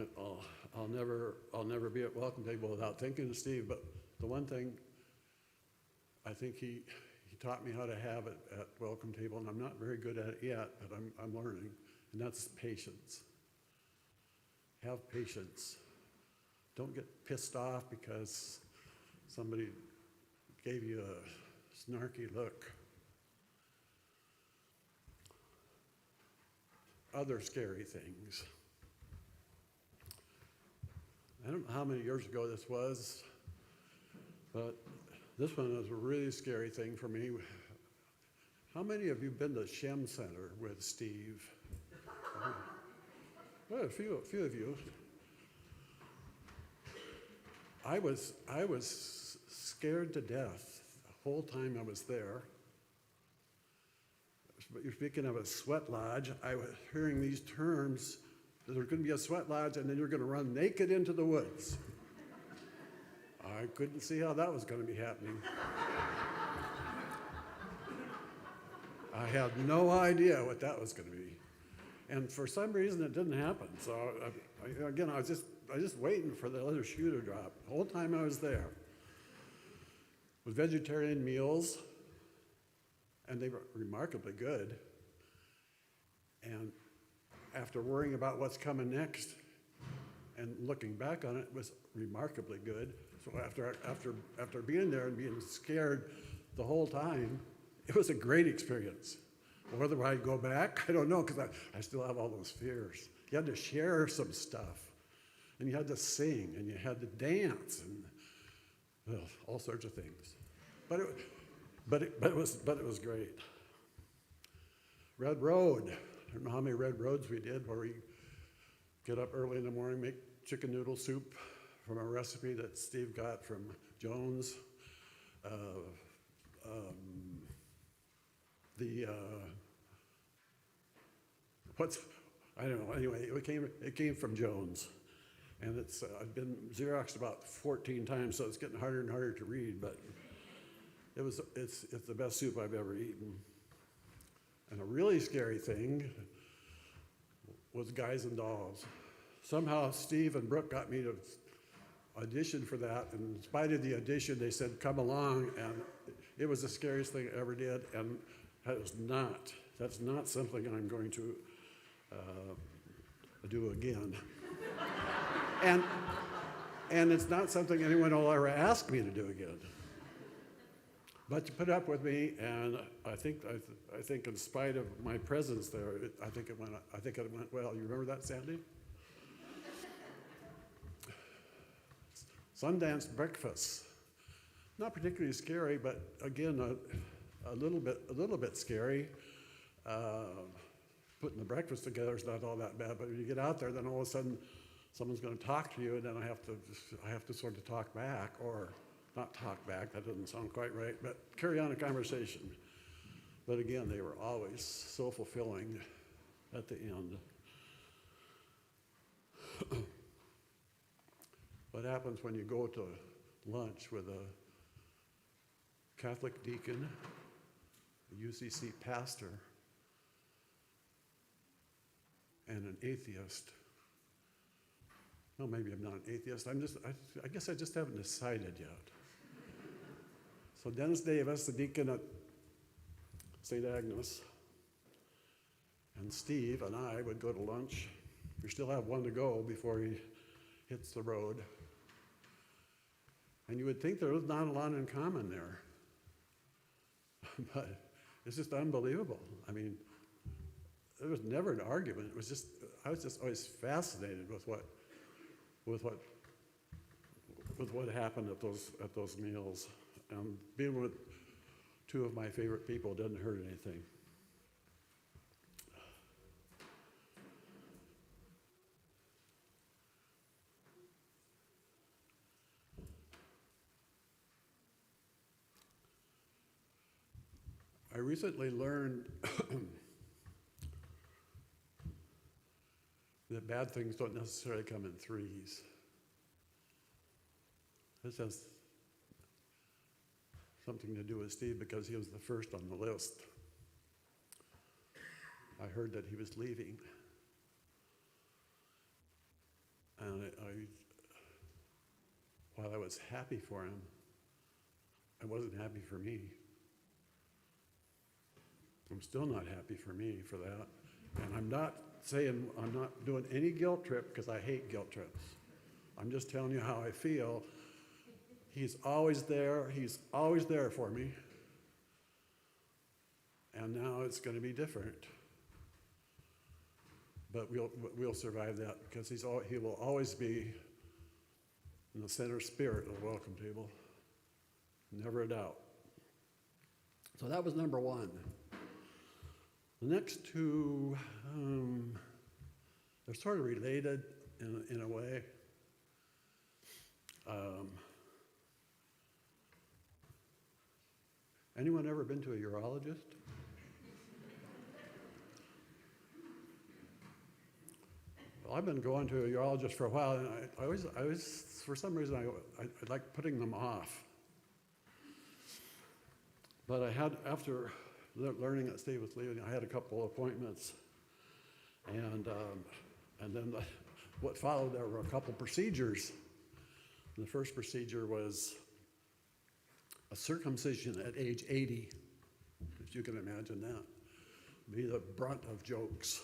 E: I'll never be at welcome table without thinking of Steve, but the one thing I think he taught me how to have it at welcome table, and I'm not very good at it yet, but I'm learning, and that's patience. Have patience. Don't get pissed off because somebody gave you a snarky look. Other scary things. I don't know how many years ago this was, but this one was a really scary thing for me. How many of you have been to Shem Center with Steve? Well, a few of you. I was scared to death the whole time I was there. But you're speaking of a sweat lodge. I was hearing these terms, that there's going to be a sweat lodge and then you're going to run naked into the woods. I couldn't see how that was going to be happening. I had no idea what that was going to be. And for some reason it didn't happen. So I was just waiting for the other shoe to drop. The whole time I was there. With vegetarian meals, and they were remarkably good. And after worrying about what's coming next and looking back on it, it was remarkably good. So after being there and being scared the whole time, it was a great experience. Whether I'd go back, I don't know, because I still have all those fears. You had to share some stuff, and you had to sing, and you had to dance, and well, all sorts of things. But it was great. Red Road. I don't know how many Red Roads we did, where we get up early in the morning, make chicken noodle soup from a recipe that Steve got from Jones. I don't know, anyway, it came from Jones. And it's been Xeroxed about 14 times, so it's getting harder and harder to read, but it's the best soup I've ever eaten. And a really scary thing was Guys and Dolls. Somehow Steve and Brooke got me to audition for that, and in spite of the audition, they said, come along, and it was the scariest thing I ever did, and that's not something I'm going to do again. And it's not something anyone will ever ask me to do again. But you put up with me, and I think in spite of my presence there, I think it went well. You remember that, Sandy? Sundance breakfast, not particularly scary, but again a little bit scary. Putting the breakfast together is not all that bad, but when you get out there, then all of a sudden someone's going to talk to you, and then I have to sort of talk back, or not talk back. That doesn't sound quite right, but carry on a conversation. But again, they were always so fulfilling at the end. What happens when you go to lunch with a Catholic deacon, a UCC pastor, and an atheist? Well, maybe I'm not an atheist. I guess I just haven't decided yet. So Dennis Davis, the deacon at St. Agnes, and Steve and I would go to lunch. We still have one to go before he hits the road. And you would think there was not a lot in common there. But it's just unbelievable. I mean, there was never an argument. It was just, I was just always fascinated with what happened at those meals. And being with two of my favorite people didn't hurt anything. I recently learned that bad things don't necessarily come in threes. This has something to do with Steve because he was the first on the list. I heard that he was leaving. And while I was happy for him, I wasn't happy for me. I'm still not happy for me for that. And I'm not saying I'm not doing any guilt trip because I hate guilt trips. I'm just telling you how I feel. He's always there. He's always there for me. And now it's going to be different. But we'll survive that because he will always be in the center spirit of the welcome table. Never a doubt. So that was number one. The next two, they're sort of related in a way. Anyone ever been to a urologist? Well, I've been going to a urologist for a while, and I always, for some reason, I like putting them off. But I had, after learning that Steve was leaving, I had a couple appointments, and then what followed, there were a couple procedures. And the first procedure was a circumcision at age 80, if you can imagine that. Be the brunt of jokes.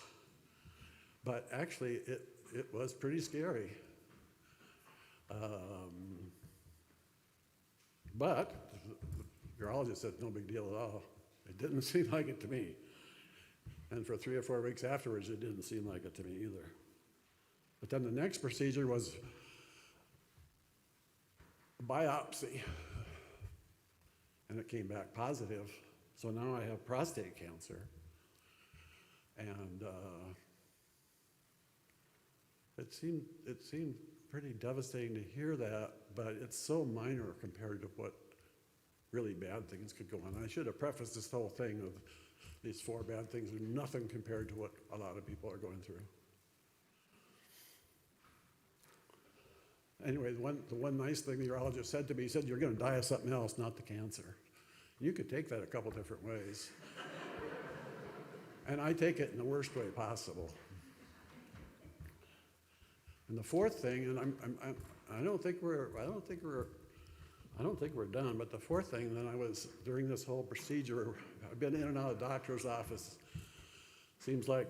E: But actually, it was pretty scary. But the urologist said, no big deal at all. It didn't seem like it to me. And for 3 or 4 weeks afterwards, it didn't seem like it to me either. But then the next procedure was a biopsy, and it came back positive. So now I have prostate cancer. And it seemed pretty devastating to hear that, but it's so minor compared to what really bad things could go on. I should have prefaced this whole thing of these 4 bad things are nothing compared to what a lot of people are going through. Anyway, the one nice thing the urologist said to me, he said, you're going to die of something else, not the cancer. You could take that a couple different ways. And I take it in the worst way possible. And the fourth thing, and I don't think we're done, but the fourth thing, then I was, during this whole procedure, I've been in and out of doctor's office. Seems like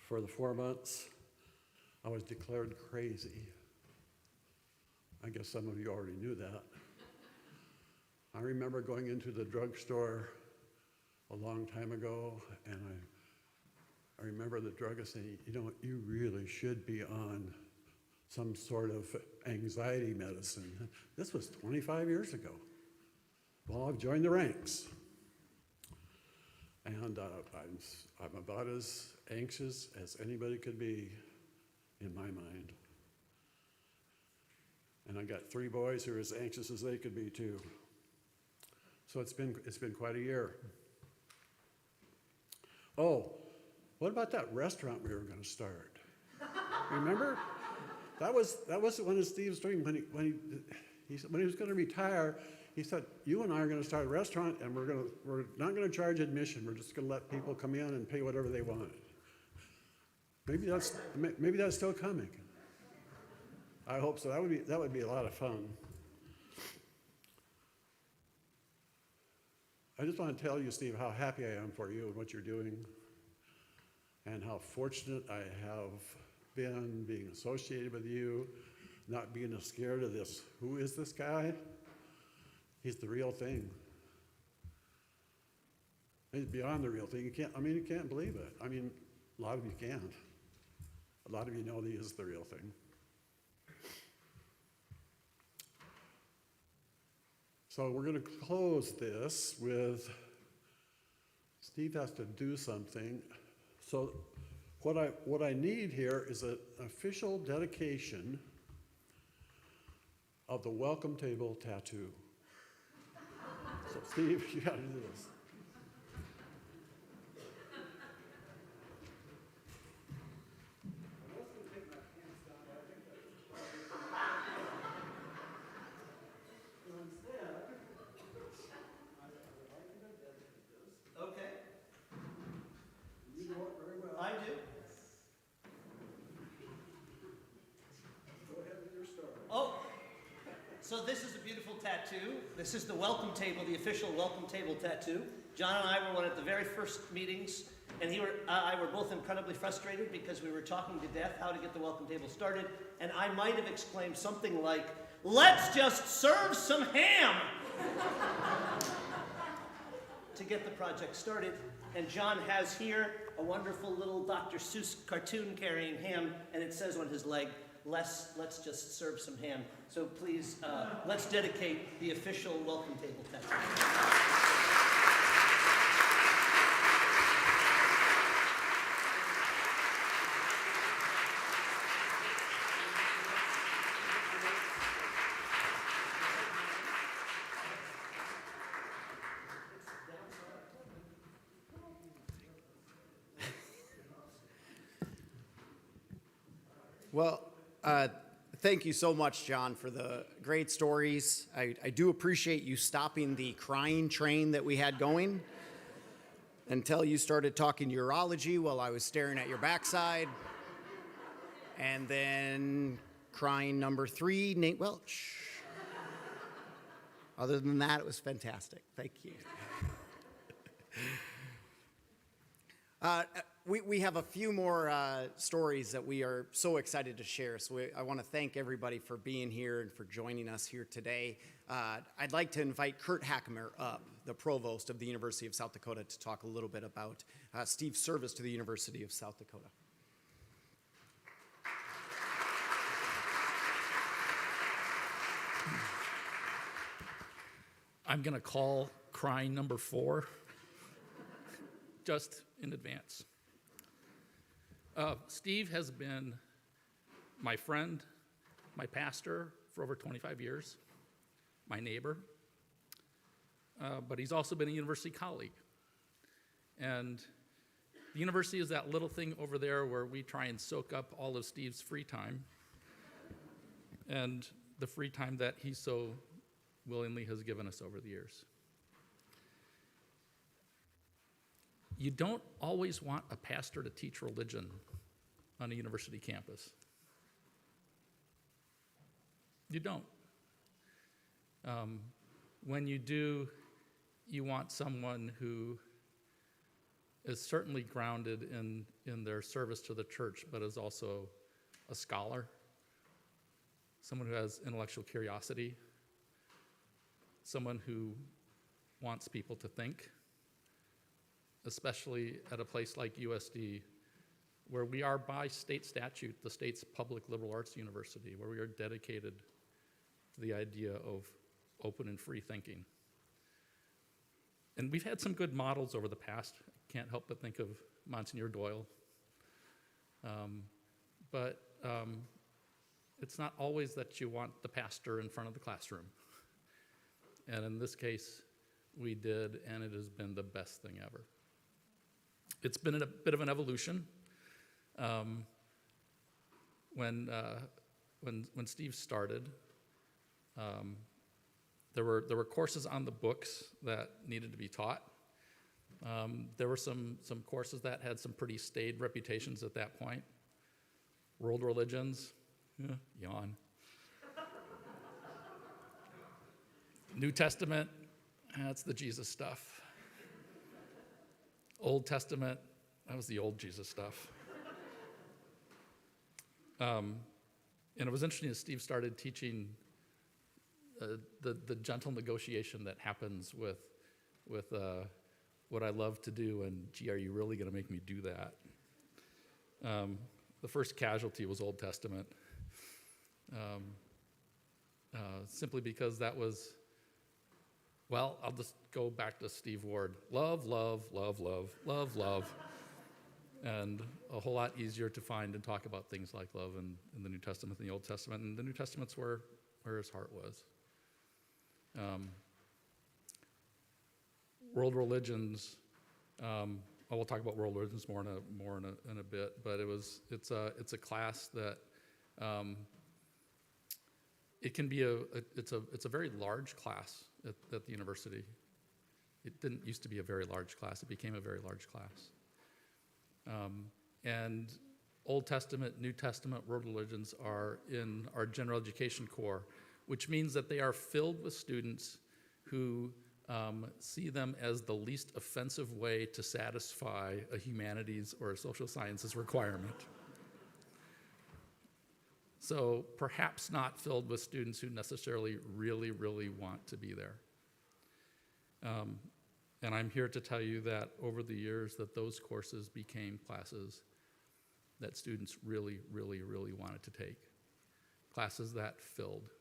E: for the 4 months, I was declared crazy. I guess some of you already knew that. I remember going into the drugstore a long time ago, and I remember the druggist saying, you know, you really should be on some sort of anxiety medicine. This was 25 years ago. Well, I've joined the ranks. And I'm about as anxious as anybody could be in my mind. And I got 3 boys who are as anxious as they could be too. So it's been quite a year. Oh, what about that restaurant we were going to start? Remember? That was one of Steve's dreams when he was going to retire. He said, "You and I are going to start a restaurant, and we're not going to charge admission. We're just going to let people come in and pay whatever they want." Maybe that's still coming. I hope so. That would be a lot of fun. I just want to tell you, Steve, how happy I am for you and what you're doing, and how fortunate I have been being associated with you, not being scared of this. Who is this guy? He's the real thing. He's beyond the real thing. You can't believe it. I mean, a lot of you can't. A lot of you know that he is the real thing. So we're going to close this with, Steve has to do something. So what I need here is an official dedication of the welcome table tattoo. So Steve, you got to do this.
F: Okay. You know it very well. I do.
E: Go ahead with your story.
F: Oh, so this is a beautiful tattoo. This is the welcome table, the official welcome table tattoo. John and I were one of the very first meetings, and I were both incredibly frustrated because we were talking to death how to get the welcome table started, and I might have exclaimed something like, "Let's just serve some ham!" to get the project started. And John has here a wonderful little Dr. Seuss cartoon carrying ham, and it says on his leg, let's just serve some ham. So please, let's dedicate the official welcome table tattoo.
A: Well, thank you so much, John, for the great stories. I do appreciate you stopping the crying train that we had going until you started talking urology while I was staring at your backside. And then crying number 3, Nate Welch. Other than that, it was fantastic. Thank you. We have a few more stories that we are so excited to share. So I want to thank everybody for being here and for joining us here today. I'd like to invite Kurt Hackemer up, the provost of the University of South Dakota, to talk a little bit about Steve's service to the University of South Dakota.
G: I'm going to call crying number 4 just in advance. Steve has been my friend, my pastor for over 25 years, my neighbor, but he's also been a university colleague. And the university is that little thing over there where we try and soak up all of Steve's free time and the free time that he so willingly has given us over the years. You don't always want a pastor to teach religion on a university campus. You don't. When you do, you want someone who is certainly grounded in their service to the church, but is also a scholar, someone who has intellectual curiosity, someone who wants people to think, especially at a place like USD, where we are by state statute the state's public liberal arts university, where we are dedicated to the idea of open and free thinking. And we've had some good models over the past. Can't help but think of Monsignor Doyle. But it's not always that you want the pastor in front of the classroom. And in this case, we did, and it has been the best thing ever. It's been a bit of an evolution. When Steve started, there were courses on the books that needed to be taught. There were some courses that had some pretty staid reputations at that point. World religions, yawn. New Testament, that's the Jesus stuff. Old Testament, that was the old Jesus stuff. And it was interesting as Steve started teaching the gentle negotiation that happens with what I love to do, and gee, are you really going to make me do that? The first casualty was Old Testament, simply because that was, well, I'll just go back to Steve Ward. Love, love, love, love, love, love. And a whole lot easier to find and talk about things like love in the New Testament than the Old Testament. And the New Testament's where his heart was. World religions, we'll talk about world religions more in a bit, but it's a class that it can be it's a very large class at the university. It didn't used to be a very large class. It became a very large class. And Old Testament, New Testament, world religions are in our general education core, which means that they are filled with students who see them as the least offensive way to satisfy a humanities or a social sciences requirement. So perhaps not filled with students who necessarily really, really want to be there. And I'm here to tell you that over the years that those courses became classes that students really, really, really wanted to take. Classes that filled.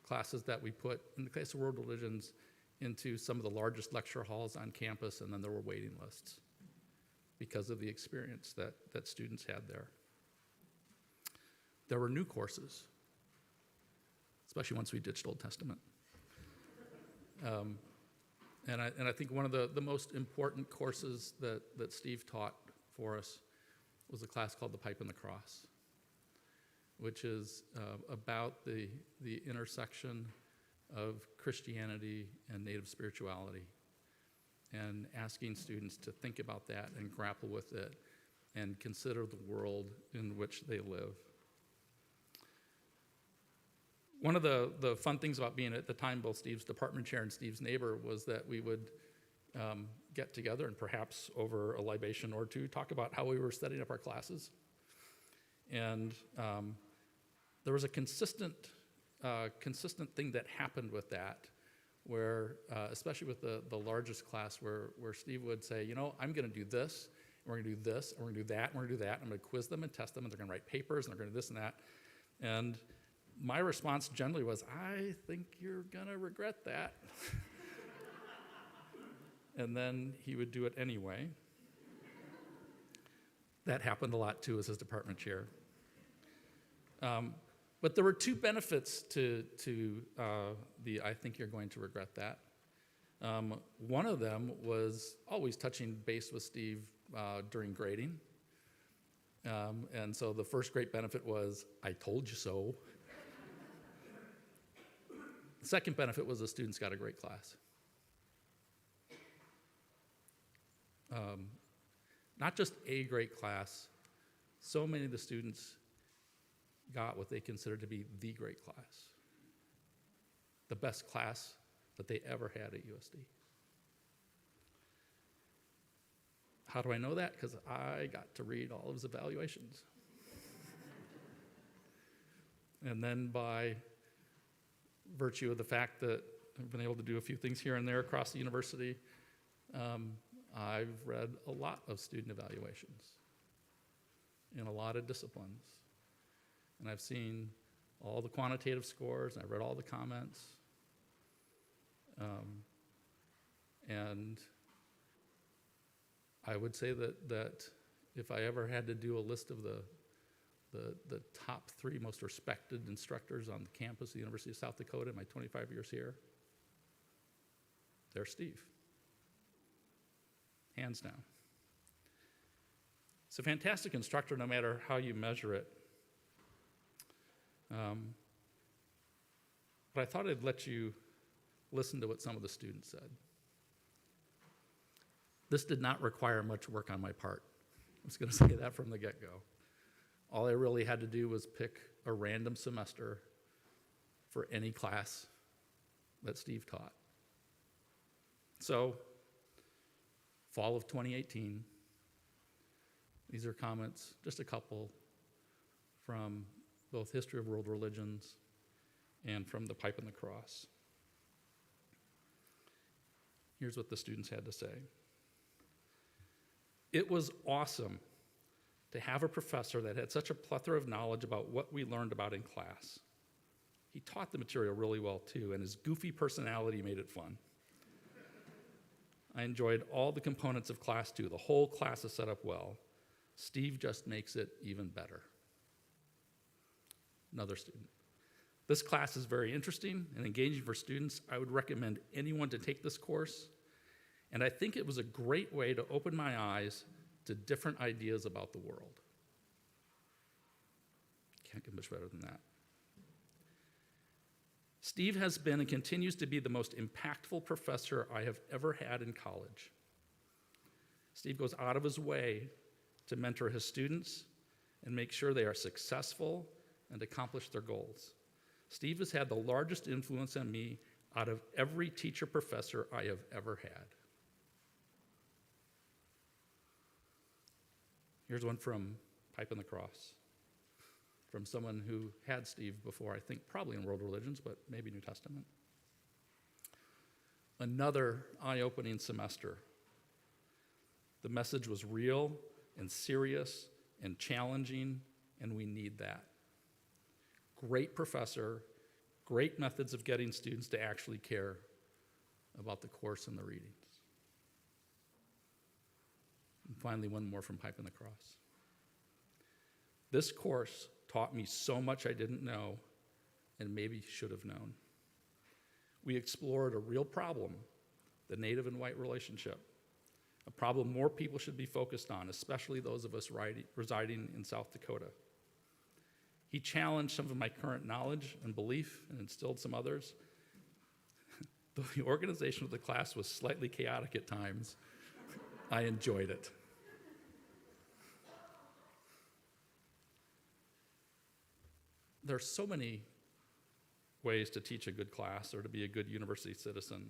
G: Classes that we put, in the case of world religions, into some of the largest lecture halls on campus, and then there were waiting lists because of the experience that students had there. There were new courses, especially once we ditched Old Testament. And I think one of the most important courses that Steve taught for us was a class called The Pipe and the Cross, which is about the intersection of Christianity and native spirituality, and asking students to think about that and grapple with it and consider the world in which they live. One of the fun things about being at the time both Steve's department chair and Steve's neighbor was that we would get together and perhaps over a libation or two talk about how we were setting up our classes. And there was a consistent thing that happened with that, where, especially with the largest class, where Steve would say, you know, I'm going to do this, and we're going to do this, and we're going to do that, and we're going to do that, and I'm going to quiz them and test them, and they're going to write papers, and they're going to do this and that. And my response generally was, I think you're going to regret that. And then he would do it anyway. That happened a lot, too, as his department chair. But there were two benefits to the I think you're going to regret that. One of them was always touching base with Steve during grading. And so the first great benefit was, I told you so. The second benefit was the students got a great class. Not just a great class, so many of the students got what they considered to be the great class, the best class that they ever had at USD. How do I know that? Because I got to read all of his evaluations. And then by virtue of the fact that I've been able to do a few things here and there across the university, I've read a lot of student evaluations in a lot of disciplines. And I've seen all the quantitative scores, and I've read all the comments. And I would say that if I ever had to do a list of the top 3 most respected instructors on the campus of the University of South Dakota in my 25 years here, there's Steve. Hands down. He's a fantastic instructor no matter how you measure it. But I thought I'd let you listen to what some of the students said. This did not require much work on my part. I was going to say that from the get-go. All I really had to do was pick a random semester for any class that Steve taught. So, fall of 2018, these are comments, just a couple, from both History of World Religions and from the Pipe and the Cross. Here's what the students had to say. It was awesome to have a professor that had such a plethora of knowledge about what we learned about in class. He taught the material really well too, and his goofy personality made it fun. I enjoyed all the components of class too. The whole class is set up well. Steve just makes it even better. Another student. This class is very interesting and engaging for students. I would recommend anyone to take this course. And I think it was a great way to open my eyes to different ideas about the world. Can't get much better than that. Steve has been and continues to be the most impactful professor I have ever had in college. Steve goes out of his way to mentor his students and make sure they are successful and accomplish their goals. Steve has had the largest influence on me out of every teacher professor I have ever had. Here's one from Pipe and the Cross, from someone who had Steve before, I think probably in World Religions, but maybe New Testament. Another eye-opening semester. The message was real and serious and challenging, and we need that. Great professor, great methods of getting students to actually care about the course and the readings. And finally, one more from Pipe and the Cross. This course taught me so much I didn't know and maybe should have known. We explored a real problem, the Native and white relationship, a problem more people should be focused on, especially those of us residing in South Dakota. He challenged some of my current knowledge and belief and instilled some others. Though the organization of the class was slightly chaotic at times, I enjoyed it. There are so many ways to teach a good class or to be a good university citizen.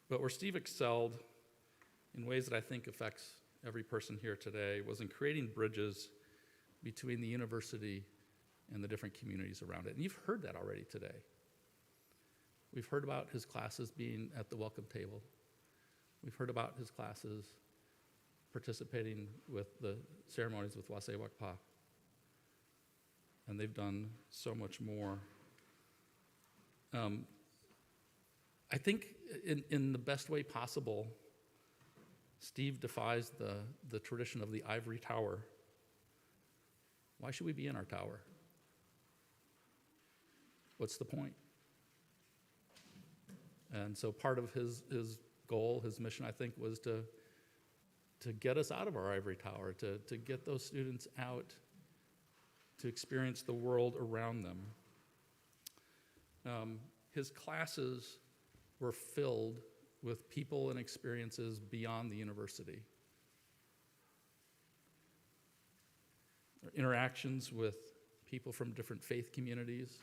G: But where Steve excelled in ways that I think affects every person here today was in creating bridges between the university and the different communities around it. And you've heard that already today. We've heard about his classes being at the welcome table. We've heard about his classes participating with the ceremonies with Wasewakpa. And they've done so much more. I think in the best way possible, Steve defies the tradition of the ivory tower. Why should we be in our tower? What's the point? And so part of his goal, his mission, I think, was to get us out of our ivory tower, to get those students out to experience the world around them. His classes were filled with people and experiences beyond the university. Interactions with people from different faith communities,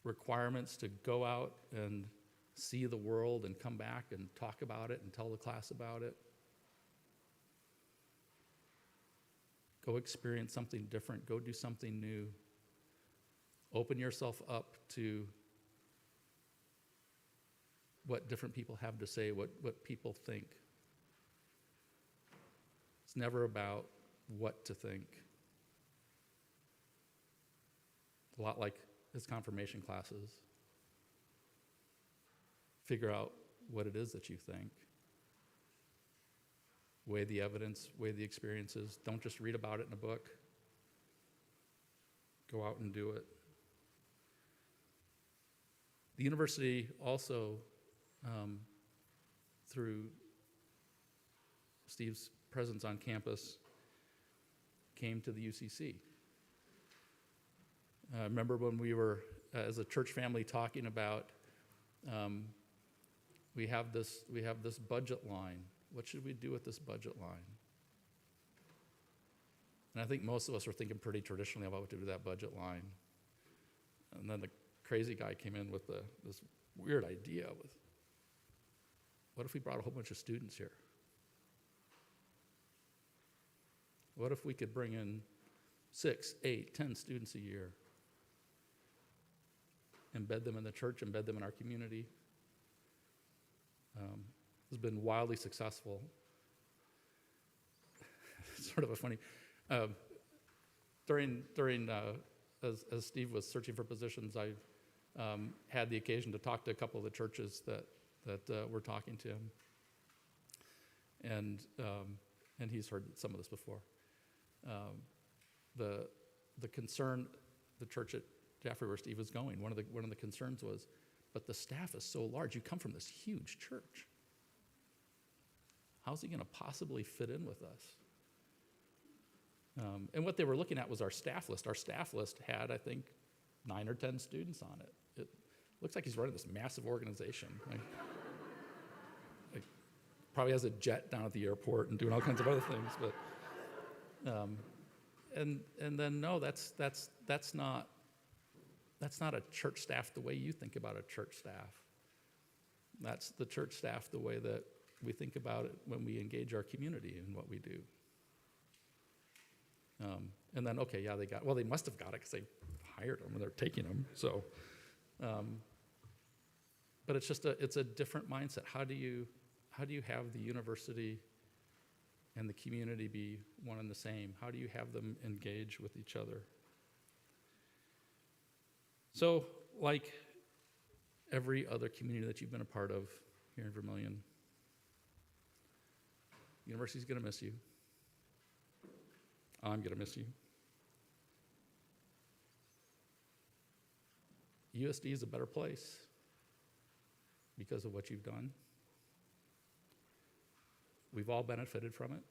G: requirements to go out and see the world and come back and talk about it and tell the class about it. Go experience something different. Go do something new. Open yourself up to what different people have to say, what people think. It's never about what to think. A lot like his confirmation classes. Figure out what it is that you think. Weigh the evidence, weigh the experiences. Don't just read about it in a book. Go out and do it. The university also, through Steve's presence on campus, came to the UCC. I remember when we were, as a church family, talking about, we have this budget line. What should we do with this budget line? And I think most of us were thinking pretty traditionally about what to do with that budget line. And then the crazy guy came in with this weird idea with, what if we brought a whole bunch of students here? What if we could bring in 6, 8, 10 students a year? Embed them in the church, embed them in our community. Has been wildly successful. Sort of a funny, as Steve was searching for positions, I had the occasion to talk to a couple of the churches that were talking to him, and he's heard some of this before. The concern, the church at Jaffrey where Steve was going, one of the concerns was, but the staff is so large. You come from this huge church. How's he going to possibly fit in with us? And what they were looking at was our staff list. Our staff list had, I think, 9 or 10 students on it. It looks like he's running this massive organization. Like probably has a jet down at the airport and doing all kinds of other things. But and then no, that's not a church staff the way you think about a church staff. That's the church staff the way that we think about it when we engage our community in what we do. And then, okay, yeah, they must have got it because they hired them and they're taking them. So, but it's a different mindset. How do you have the university and the community be one and the same? How do you have them engage with each other? So, like every other community that you've been a part of here in Vermillion, the university's going to miss you. I'm going to miss you. USD is a better place because of what you've done. We've all benefited from it.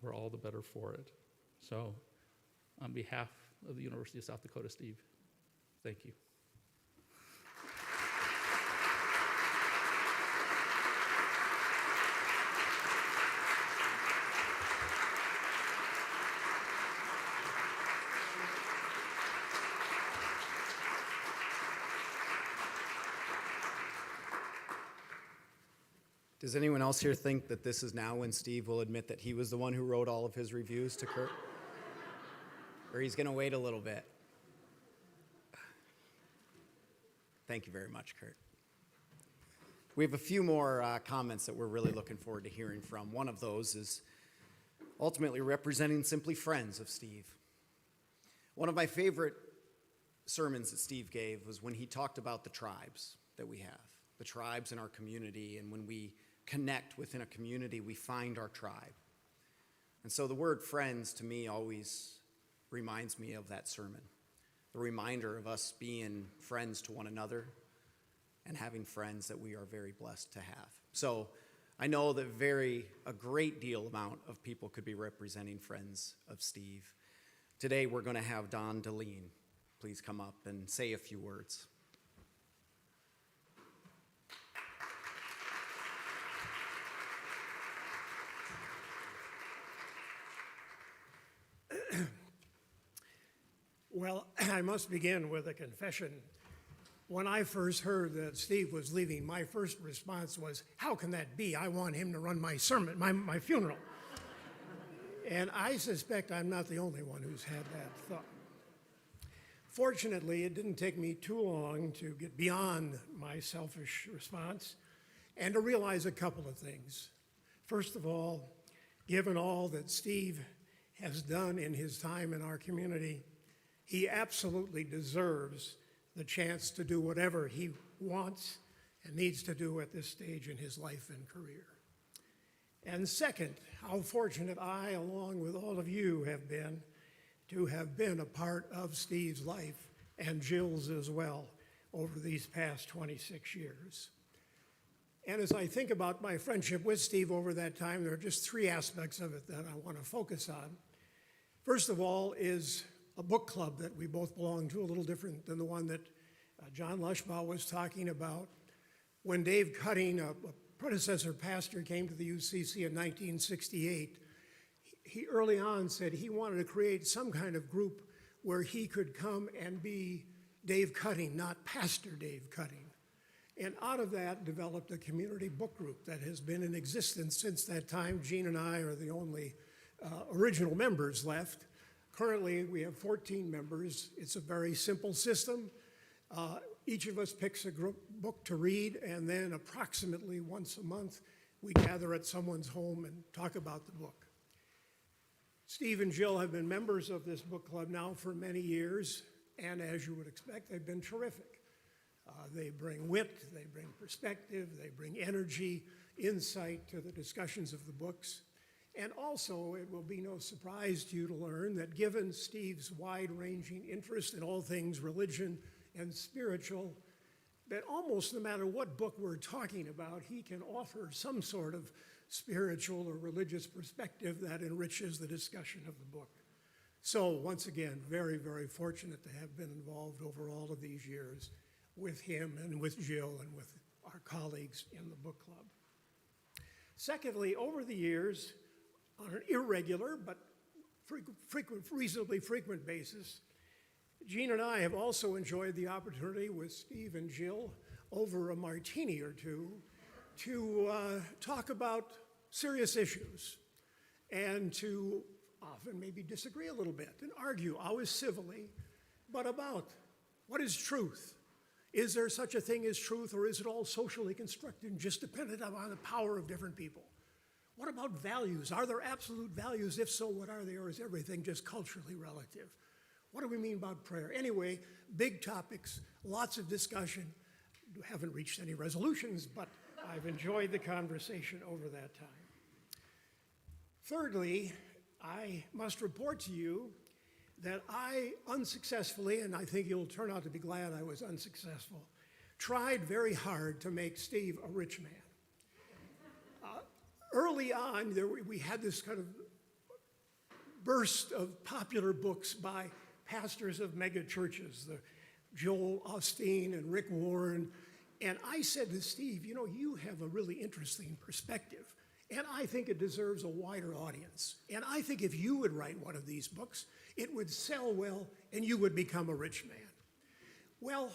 G: We're all the better for it. So, on behalf of the University of South Dakota, Steve, thank you.
A: Does anyone else here think that this is now when Steve will admit that he was the one who wrote all of his reviews to Kurt? Or he's going to wait a little bit? Thank you very much, Kurt. We have a few more comments that we're really looking forward to hearing from. One of those is ultimately representing simply friends of Steve. One of my favorite sermons that Steve gave was when he talked about the tribes that we have, the tribes in our community, and when we connect within a community, we find our tribe. And so the word friends to me always reminds me of that sermon, the reminder of us being friends to one another and having friends that we are very blessed to have. So I know that a great deal amount of people could be representing friends of Steve. Today we're going to have Don Deline please come up and say a few words.
H: Well, I must begin with a confession. When I first heard that Steve was leaving, my first response was, how can that be? I want him to run my sermon, my funeral. And I suspect I'm not the only one who's had that thought. Fortunately, it didn't take me too long to get beyond my selfish response and to realize a couple of things. First of all, given all that Steve has done in his time in our community, he absolutely deserves the chance to do whatever he wants and needs to do at this stage in his life and career. And second, how fortunate I, along with all of you, have been to have been a part of Steve's life, and Jill's as well, over these past 26 years. And as I think about my friendship with Steve over that time, there are just three aspects of it that I want to focus on. First of all is a book club that we both belong to, a little different than the one that John Lushbaugh was talking about. When Dave Cutting, a predecessor pastor, came to the UCC in 1968, he early on said he wanted to create some kind of group where he could come and be Dave Cutting, not Pastor Dave Cutting. And out of that developed a community book group that has been in existence since that time. Gene and I are the only original members left. Currently, we have 14 members. It's a very simple system. Each of us picks a book to read, and then approximately once a month, we gather at someone's home and talk about the book. Steve and Jill have been members of this book club now for many years, and as you would expect, they've been terrific. They bring wit, they bring perspective, they bring energy, insight to the discussions of the books. And also, it will be no surprise to you to learn that given Steve's wide-ranging interest in all things religion and spiritual, that almost no matter what book we're talking about, he can offer some sort of spiritual or religious perspective that enriches the discussion of the book. So once again, very, very fortunate to have been involved over all of these years with him and with Jill and with our colleagues in the book club. Secondly, over the years, on an irregular but reasonably frequent basis, Gene and I have also enjoyed the opportunity with Steve and Jill over a martini or two to talk about serious issues and to often maybe disagree a little bit and argue, always civilly, but about what is truth? Is there such a thing as truth, or is it all socially constructed and just dependent upon the power of different people? What about values? Are there absolute values? If so, what are they, or is everything just culturally relative? What do we mean about prayer? Anyway, big topics, lots of discussion. Haven't reached any resolutions, but I've enjoyed the conversation over that time. Thirdly, I must report to you that I unsuccessfully, and I think you'll turn out to be glad I was unsuccessful, tried very hard to make Steve a rich man. Early on, we had this kind of burst of popular books by pastors of mega churches, Joel Osteen and Rick Warren, and I said to Steve, you know, you have a really interesting perspective, and I think it deserves a wider audience. And I think if you would write one of these books, it would sell well, and you would become a rich man. Well,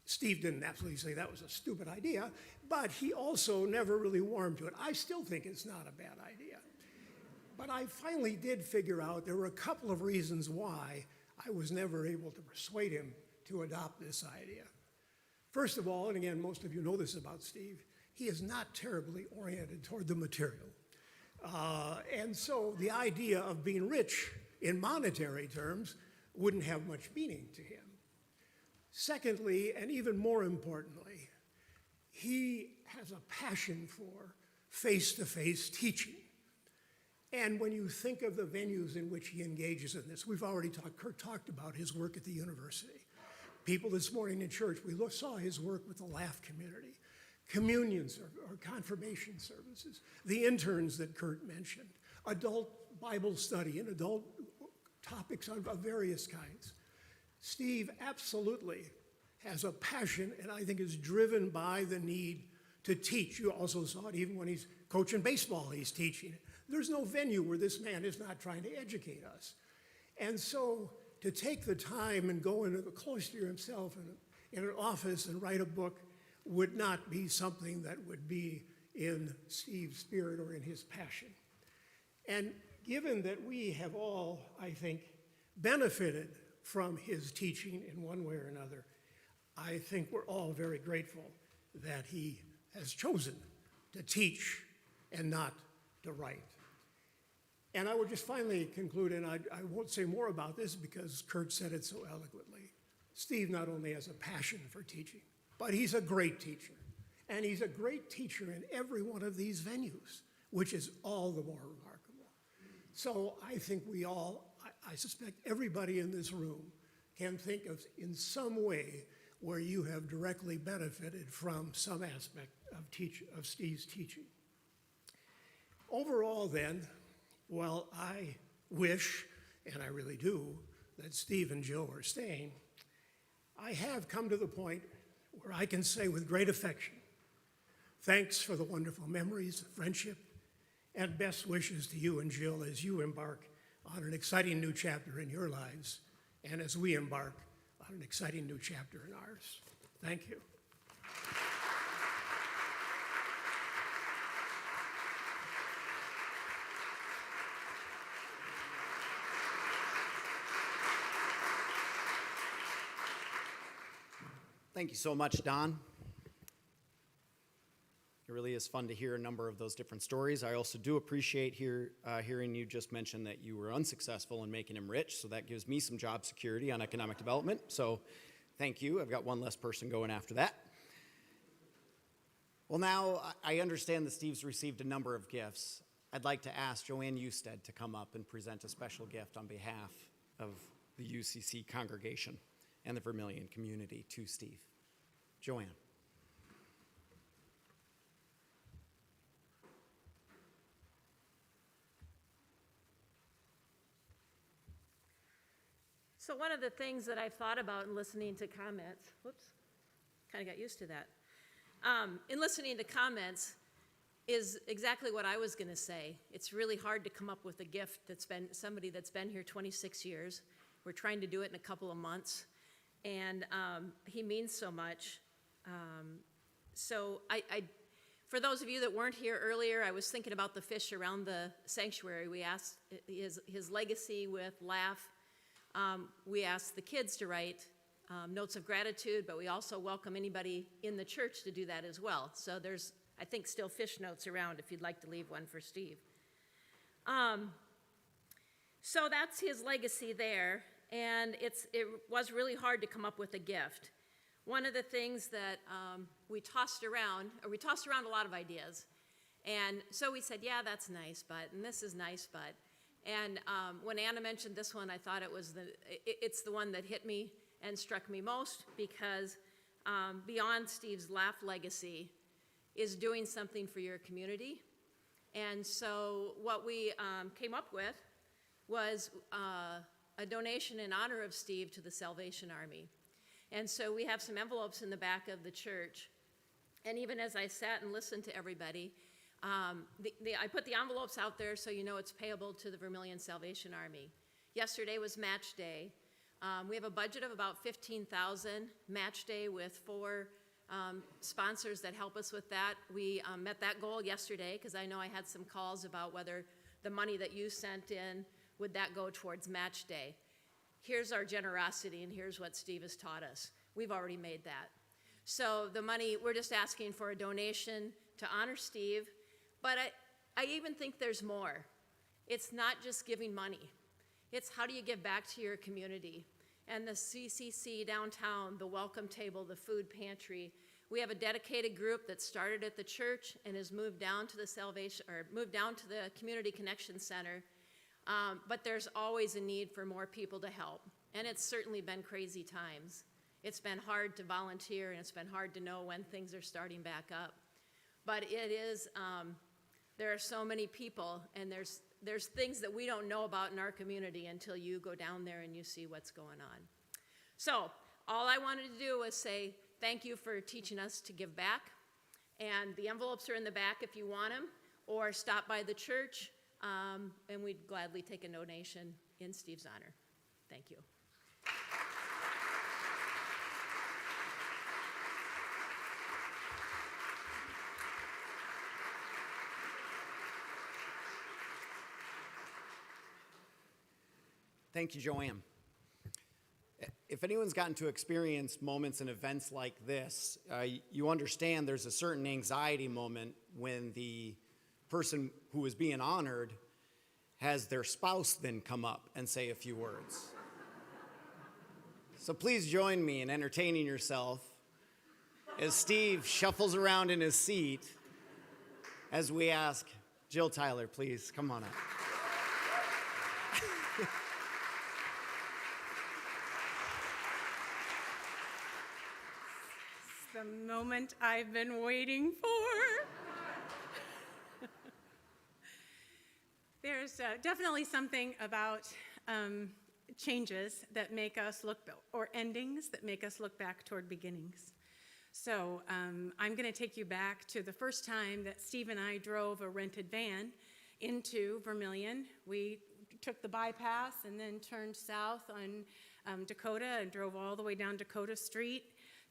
H: Steve didn't absolutely say that was a stupid idea, But he also never really warmed to it. I still think it's not a bad idea. But I finally did figure out there were a couple of reasons why I was never able to persuade him to adopt this idea. First of all, and again, most of you know this about Steve, he is not terribly oriented toward the material. And so the idea of being rich in monetary terms wouldn't have much meaning to him. Secondly, and even more importantly, he has a passion for face-to-face teaching. And when you think of the venues in which he engages in this, we've already talked, Kurt talked about his work at the university. People this morning in church, we saw his work with the LAF community, communions or confirmation services, the interns that Kurt mentioned, adult Bible study and adult topics of various kinds. Steve absolutely has a passion, and I think is driven by the need to teach. You also saw it even when he's coaching baseball, he's teaching. There's no venue where this man is not trying to educate us. And so to take the time and go into the cloister himself in an office and write a book would not be something that would be in Steve's spirit or in his passion. And given that we have all, I think, benefited from his teaching in one way or another, I think we're all very grateful that he has chosen to teach and not to write. And I would just finally conclude, and I won't say more about this because Kurt said it so eloquently. Steve not only has a passion for teaching, but he's a great teacher. And he's a great teacher in every one of these venues, which is all the more remarkable. So I think we all, I suspect everybody in this room can think of in some way where you have directly benefited from some aspect of Steve's teaching. Overall then, well, I wish, and I really do, that Steve and Joe are staying. I have come to the point where I can say with great affection, thanks for the wonderful memories of friendship, and best wishes to you and Jill as you embark on an exciting new chapter in your lives, and as we embark on an exciting new chapter in ours. Thank you.
A: Thank you so much, Don. It really is fun to hear a number of those different stories. I also do appreciate hearing you just mention that you were unsuccessful in making him rich, so that gives me some job security on economic development. So thank you. I've got one less person going after that. Well, now I understand that Steve's received a number of gifts. I'd like to ask Joanne Usted to come up and present a special gift on behalf of the UCC congregation and the Vermillion community to Steve. Joanne.
I: So one of the things that I've thought about in listening to comments, whoops, kind of got used to that. In listening to comments is exactly what I was going to say. It's really hard to come up with a gift that's been somebody that's been here 26 years. We're trying to do it in a couple of months. And he means so much. So for those of you that weren't here earlier, I was thinking about the fish around the sanctuary. We asked his legacy with LAF. We asked the kids to write notes of gratitude, but we also welcome anybody in the church to do that as well. So there's, I think, still fish notes around if you'd like to leave one for Steve. So that's his legacy there. And it was really hard to come up with a gift. One of the things that we tossed around a lot of ideas. And so we said, yeah, that's nice, but, and this is nice, but. And when Anna mentioned this one, I thought it's the one that hit me and struck me most because beyond Steve's LAF legacy is doing something for your community. And so what we came up with was a donation in honor of Steve to the Salvation Army. And so we have some envelopes in the back of the church. And even as I sat and listened to everybody, I put the envelopes out there so you know it's payable to the Vermillion Salvation Army. Yesterday was match day. We have a budget of about $15,000. Match day with 4 sponsors that help us with that. We met that goal yesterday because I know I had some calls about whether the money that you sent in, would that go towards match day? Here's our generosity, and here's what Steve has taught us. We've already made that. So the money, we're just asking for a donation to honor Steve, but I even think there's more. It's not just giving money. It's how do you give back to your community? And the CCC downtown, the welcome table, the food pantry, we have a dedicated group that started at the church and has moved down to the Community Connection Center. But there's always a need for more people to help. And it's certainly been crazy times. It's been hard to volunteer, and it's been hard to know when things are starting back up. But it is, there are so many people, and there's things that we don't know about in our community until you go down there and you see what's going on. So all I wanted to do was say thank you for teaching us to give back. And the envelopes are in the back if you want them, or stop by the church, and we'd gladly take a donation in Steve's honor. Thank you.
A: Thank you, Joanne. If anyone's gotten to experience moments and events like this, you understand there's a certain anxiety moment when the person who is being honored has their spouse then come up and say a few words. So please join me in entertaining yourself as Steve shuffles around in his seat as we ask Jill Tyler, please, come on up.
J: The moment I've been waiting for. There's definitely something about changes that make us look, or endings that make us look back toward beginnings. So I'm going to take you back to the first time that Steve and I drove a rented van into Vermillion. We took the bypass and then turned south on Dakota and drove all the way down Dakota Street.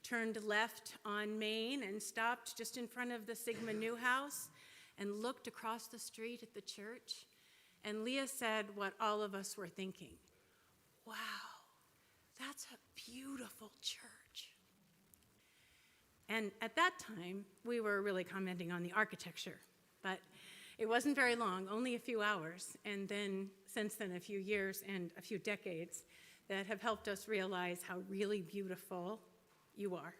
J: Turned left on Main and stopped just in front of the Sigma Nu House and looked across the street at the church. And Leah said what all of us were thinking. Wow, that's a beautiful church. And at that time, we were really commenting on the architecture, but it wasn't very long, only a few hours, and then since then a few years and a few decades that have helped us realize how really beautiful you are.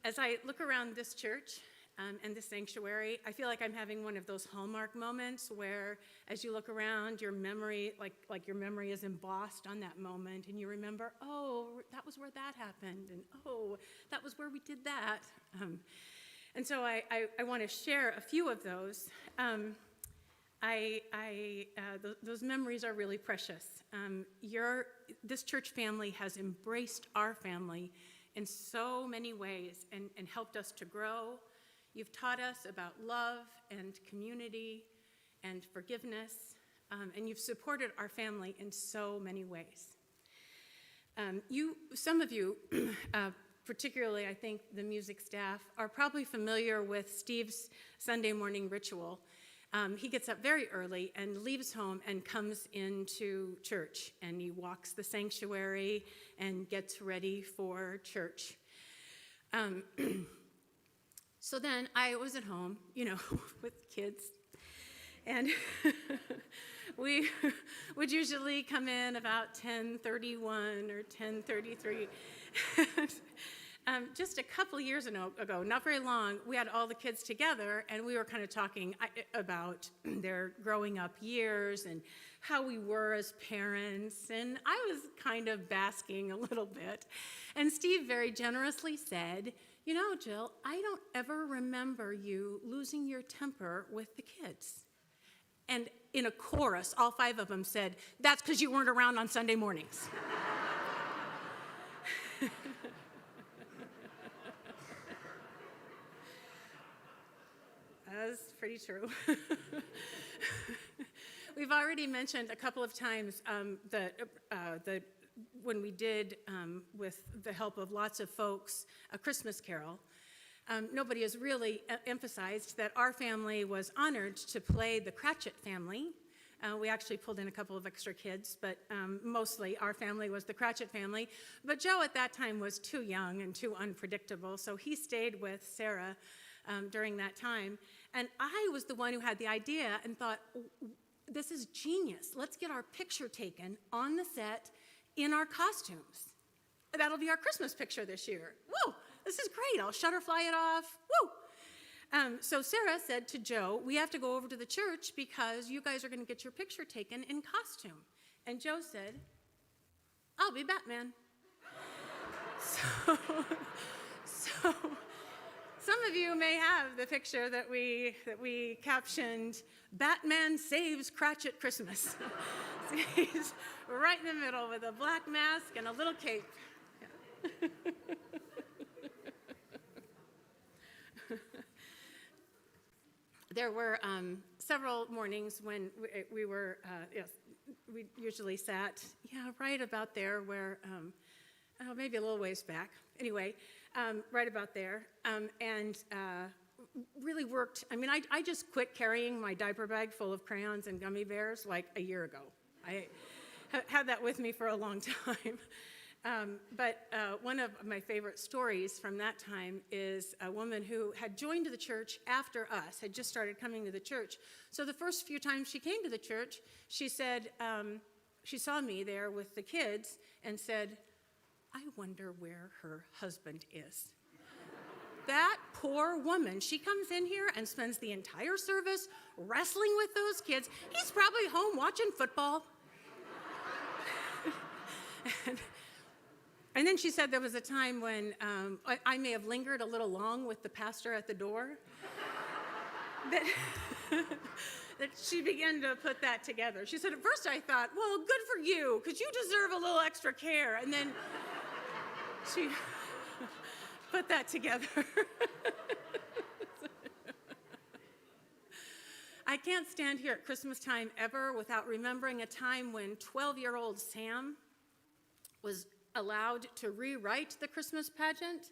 J: As I look around this church and this sanctuary, I feel like I'm having one of those hallmark moments where as you look around, your memory, like your memory is embossed on that moment, and you remember, oh, that was where that happened, and oh, that was where we did that. And so I want to share a few of those. Those memories are really precious. This church family has embraced our family in so many ways and helped us to grow. You've taught us about love and community and forgiveness, and you've supported our family in so many ways. Some of you, particularly I think the music staff, are probably familiar with Steve's Sunday morning ritual. He gets up very early and leaves home and comes into church, and he walks the sanctuary and gets ready for church. So then I was at home, with kids, and we would usually come in about 10:31 or 10:33. Just a couple years ago, not very long, we had all the kids together, and we were kind of talking about their growing up years and how we were as parents, and I was kind of basking a little bit. And Steve very generously said, Jill, I don't ever remember you losing your temper with the kids. And in a chorus, all 5 of them said, that's because you weren't around on Sunday mornings. That's pretty true. We've already mentioned a couple of times the when we did, with the help of lots of folks, A Christmas Carol, nobody has really emphasized that our family was honored to play the Cratchit family. We actually pulled in a couple of extra kids, but mostly our family was the Cratchit family. But Joe at that time was too young and too unpredictable, so he stayed with Sarah during that time. And I was the one who had the idea and thought, this is genius. Let's get our picture taken on the set in our costumes. That'll be our Christmas picture this year. Woo, this is great. I'll shutterfly it off. Woo. So Sarah said to Joe, we have to go over to the church because you guys are going to get your picture taken in costume. And Joe said, I'll be Batman. So some of you may have the picture that we captioned, Batman Saves Cratchit Christmas. He's right in the middle with a black mask and a little cape. Yeah. There were several mornings when we usually sat, right about there where, maybe a little ways back. Anyway, right about there, and really worked. I mean, I just quit carrying my diaper bag full of crayons and gummy bears like a year ago. I had that with me for a long time. But one of my favorite stories from that time is a woman who had joined the church after us, had just started coming to the church. So the first few times she came to the church, she said, she saw me there with the kids and said, I wonder where her husband is. That poor woman, she comes in here and spends the entire service wrestling with those kids. He's probably home watching football. And then she said there was a time when I may have lingered a little long with the pastor at the door, that she began to put that together. She said, at first I thought, well, good for you, because you deserve a little extra care. And then she put that together. I can't stand here at Christmas time ever without remembering a time when 12-year-old Sam was allowed to rewrite the Christmas pageant.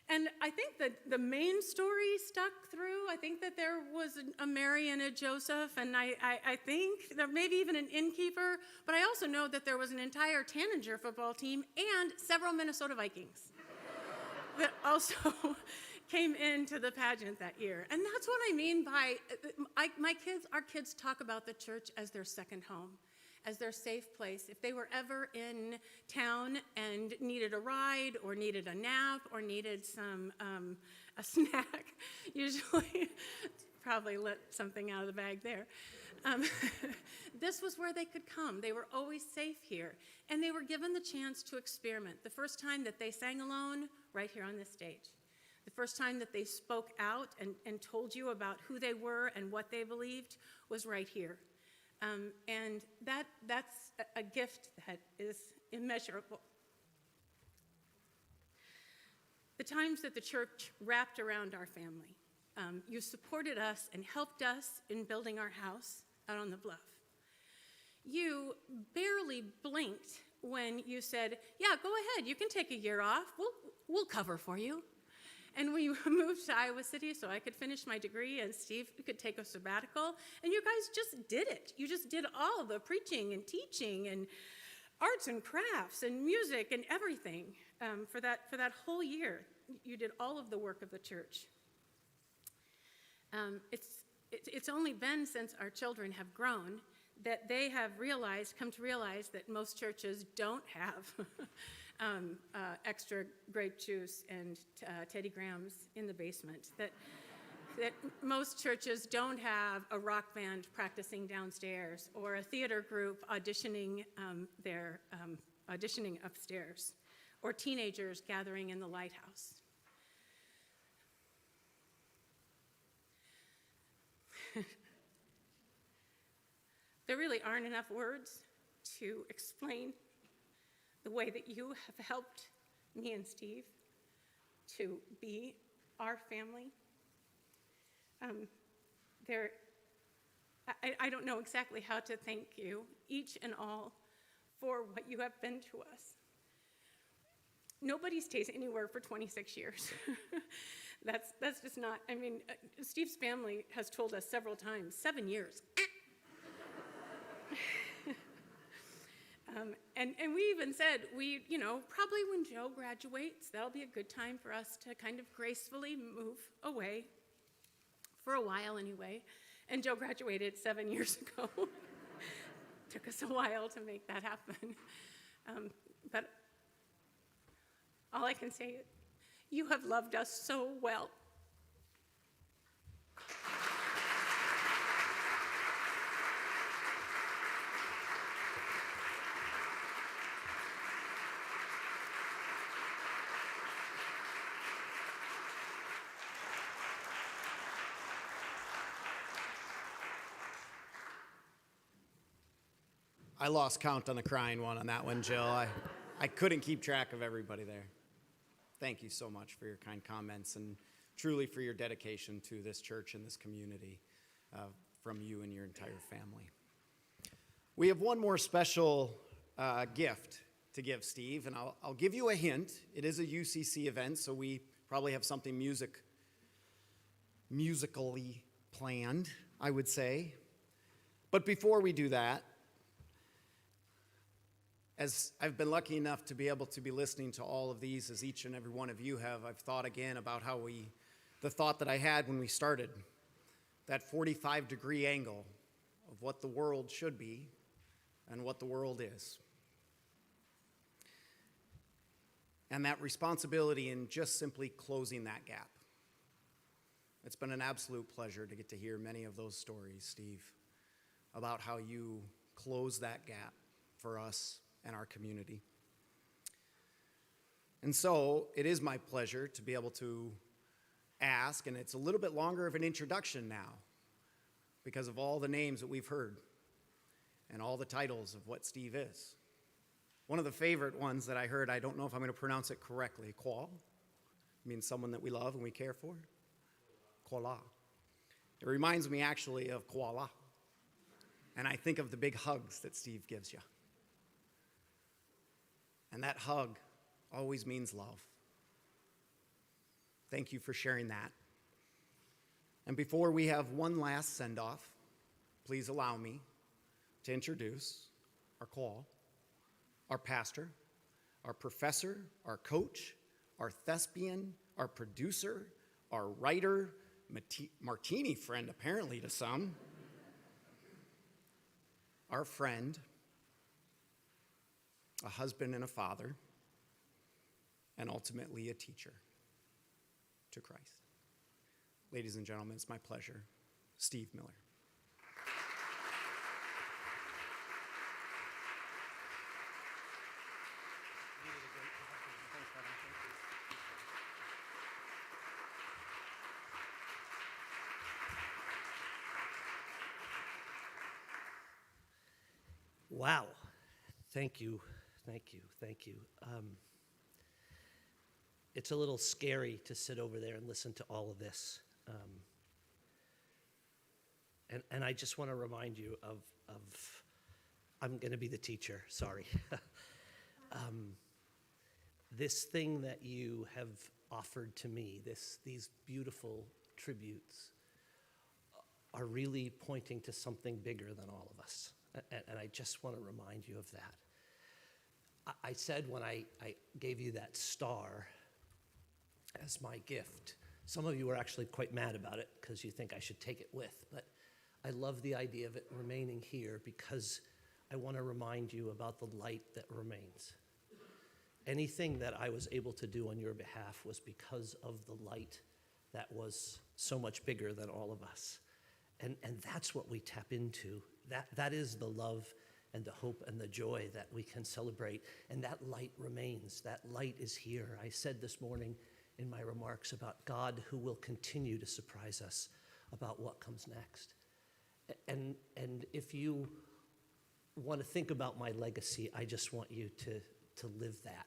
J: And I think that the main story stuck through. I think that there was a Mary and a Joseph, and I think there maybe even an innkeeper, but I also know that there was an entire Tanager football team and several Minnesota Vikings that also came into the pageant that year. And that's what I mean by, our kids talk about the church as their second home, as their safe place. If they were ever in town and needed a ride or needed a nap or needed a snack, usually, probably let something out of the bag there. This was where they could come. They were always safe here. And they were given the chance to experiment. The first time that they sang alone, right here on this stage. The first time that they spoke out and told you about who they were and what they believed was right here. And that's a gift that is immeasurable. The times that the church wrapped around our family, you supported us and helped us in building our house out on the bluff. You barely blinked when you said, yeah, go ahead, you can take a year off, we'll cover for you. And we moved to Iowa City so I could finish my degree and Steve could take a sabbatical. And you guys just did it. You just did all the preaching and teaching and arts and crafts and music and everything for that whole year. You did all of the work of the church. It's only been since our children have grown that they have come to realize that most churches don't have extra grape juice and Teddy Grahams in the basement, that most churches don't have a rock band practicing downstairs or a theater group auditioning auditioning upstairs, or teenagers gathering in the lighthouse. There really aren't enough words to explain the way that you have helped me and Steve to be our family. I don't know exactly how to thank you, each and all, for what you have been to us. Nobody stays anywhere for 26 years. That's just not, I mean, Steve's family has told us several times, 7 years. And we even said, probably when Joe graduates, that'll be a good time for us to kind of gracefully move away, for a while anyway. And Joe graduated 7 years ago. Took us a while to make that happen. But all I can say is, you have loved us so well.
A: I lost count on the crying one on that one, Jill. I couldn't keep track of everybody there. Thank you so much for your kind comments and truly for your dedication to this church and this community from you and your entire family. We have one more special gift to give Steve, and I'll give you a hint. It is a UCC event, so we probably have something musically planned, I would say. But before we do that, as I've been lucky enough to be able to be listening to all of these, as each and every one of you have, I've thought again about the thought that I had when we started, that 45-degree angle of what the world should be and what the world is. And that responsibility in just simply closing that gap. It's been an absolute pleasure to get to hear many of those stories, Steve, about how you close that gap for us and our community. And so it is my pleasure to be able to ask, and it's a little bit longer of an introduction now because of all the names that we've heard and all the titles of what Steve is. One of the favorite ones that I heard, I don't know if I'm going to pronounce it correctly, Qual, means someone that we love and we care for. Koala. It reminds me actually of koala. And I think of the big hugs that Steve gives you. And that hug always means love. Thank you for sharing that. And before we have one last send-off, please allow me to introduce our call, our pastor, our professor, our coach, our thespian, our producer, our writer, martini friend apparently to some, our friend, a husband and a father, and ultimately a teacher to Christ. Ladies and gentlemen, it's my pleasure, Steve Miller.
F: Wow. Thank you. Thank you. Thank you. It's a little scary to sit over there and listen to all of this. And I just want to remind you of I'm going to be the teacher, sorry. This thing that you have offered to me, these beautiful tributes, are really pointing to something bigger than all of us. And I just want to remind you of that. I said when I gave you that star as my gift, some of you were actually quite mad about it because you think I should take it with, but I love the idea of it remaining here because I want to remind you about the light that remains. Anything that I was able to do on your behalf was because of the light that was so much bigger than all of us. And that's what we tap into. That is the love and the hope and the joy that we can celebrate. And that light remains. That light is here. I said this morning in my remarks about God who will continue to surprise us about what comes next. And if you want to think about my legacy, I just want you to live that.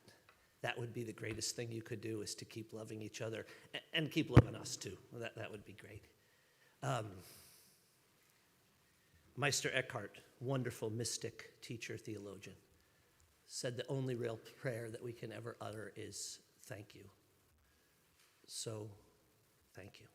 F: That would be the greatest thing you could do, is to keep loving each other and keep loving us too. That would be great. Meister Eckhart, wonderful mystic, teacher, theologian, said the only real prayer that we can ever utter is thank you. So, thank you.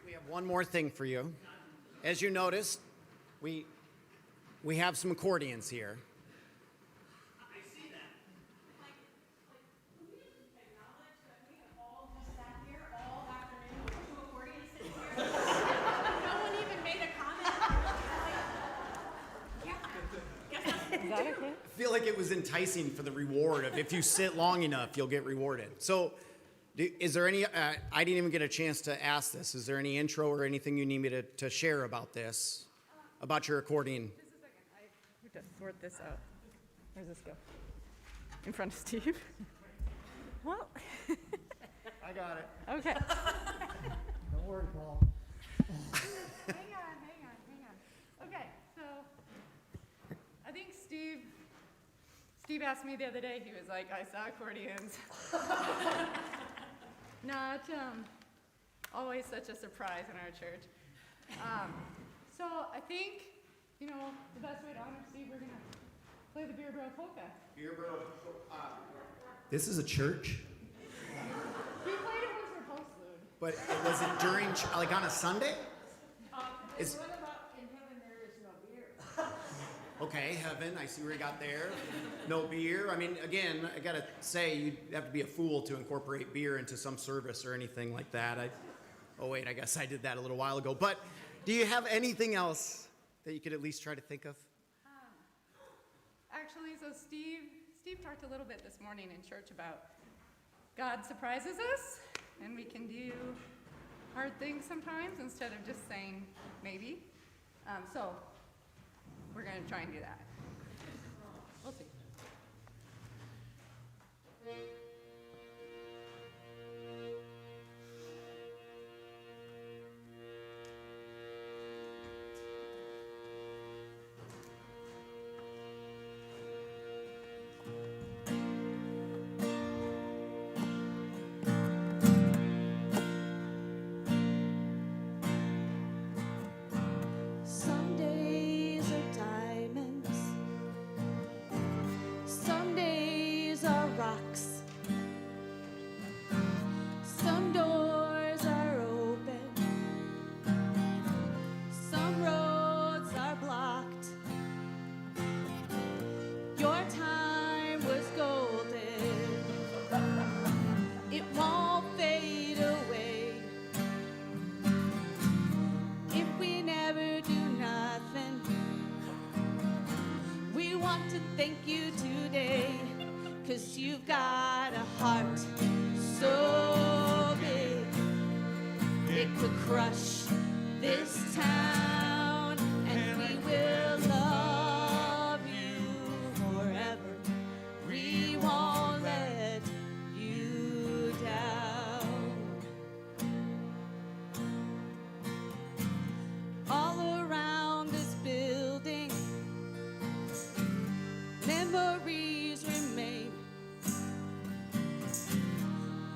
A: We have one more thing for you. As you noticed, we have some accordions here.
J: No one even made a comment.
A: I feel like it was enticing for the reward of if you sit long enough, you'll get rewarded. So, is there any, I didn't even get a chance to ask this. Is there any intro or anything you need me to share about this, about your accordion?
K: Just a second, I have to sort this out. Where's this go? In front of Steve? Well,
D: I got it.
K: okay.
D: Don't worry, Paul.
K: Hang on. Okay, so I think Steve asked me the other day, he was like, I saw accordions. Not always such a surprise in our church. So I think, the best way to honor Steve, we're gonna play the Beer Bro Polka.
A: Beer Bro. This is a church,
K: We played it once for Postlude.
A: but was it during, like on a Sunday? Is-
K: What about in heaven there is no beer?
A: Okay, heaven, I see where you got there. No beer. I mean, again, I gotta say, you'd have to be a fool to incorporate beer into some service or anything like that. Oh wait, I guess I did that a little while ago. But do you have anything else that you could at least try to think of?
K: Actually, so Steve talked a little bit this morning in church about God surprises us, and we can do hard things sometimes instead of just saying maybe. So we're going to try and do that. We'll see.
L: Some days are diamonds, some days are rocks, some doors are open, some roads are blocked. Your time was golden, it won't fade away. If we never do nothing, we want to thank you today, 'cause you've got a heart so big, it could crush this town, and we will love you forever. We won't let you down. All around this building, memories remain.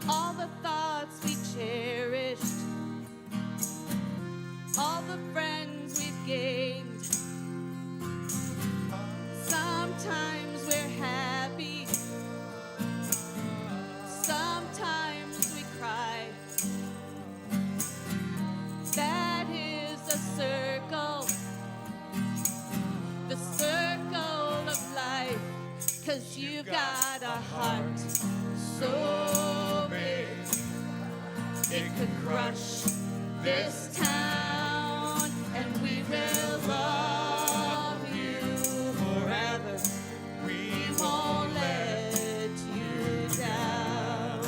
L: All the thoughts we cherished, all the friends we've gained. Sometimes we're happy, sometimes we cry. That is the circle of life, 'cause you've got a heart so big, it could crush this town, and we will love you forever. We won't let you down.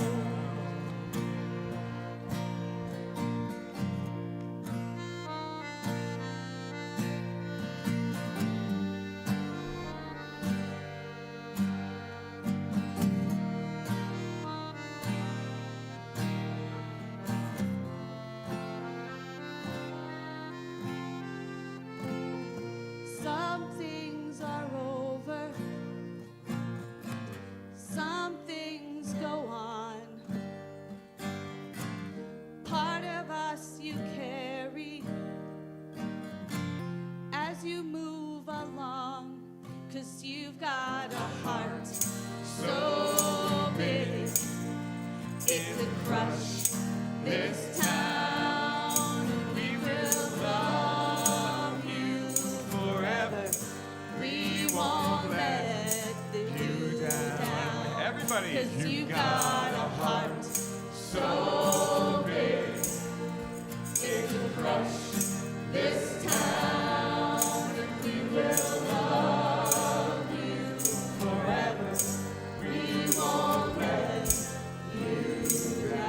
L: you've got a heart so big it could crush this town. We will love you forever. We won't let you down.
M: Everybody,
L: 'Cause you got a heart so big it could crush this town. And we will love you forever. We won't let you down.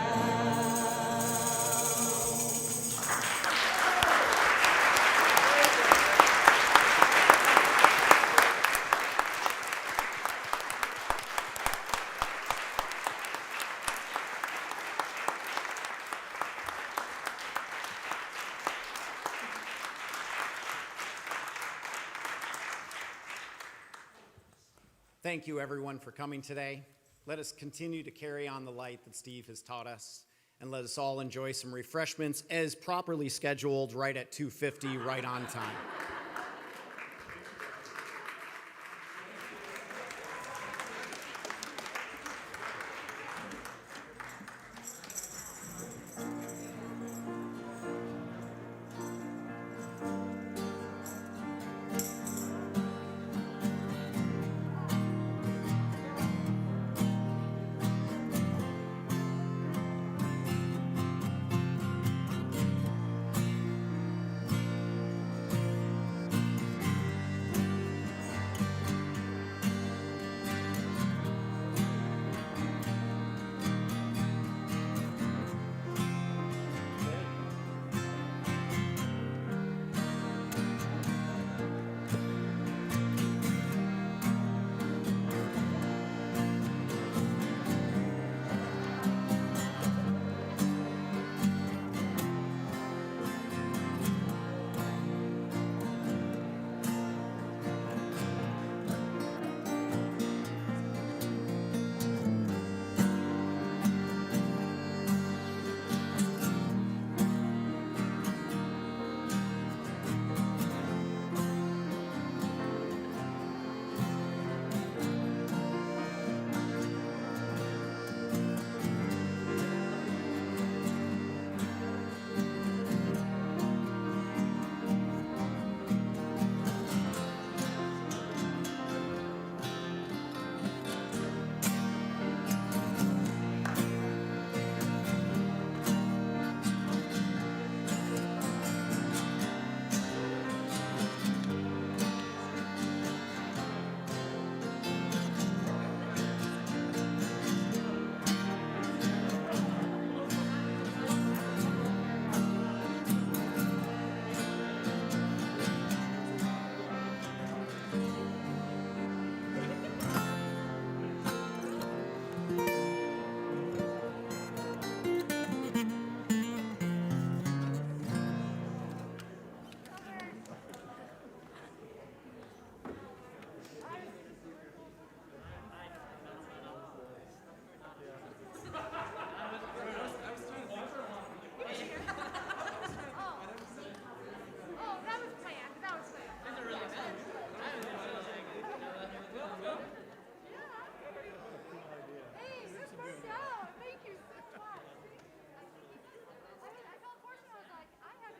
A: Thank you, everyone, for coming today. Let us continue to carry on the light that Steve has taught us, and let us all enjoy some refreshments as properly scheduled right at 2:50, right on time.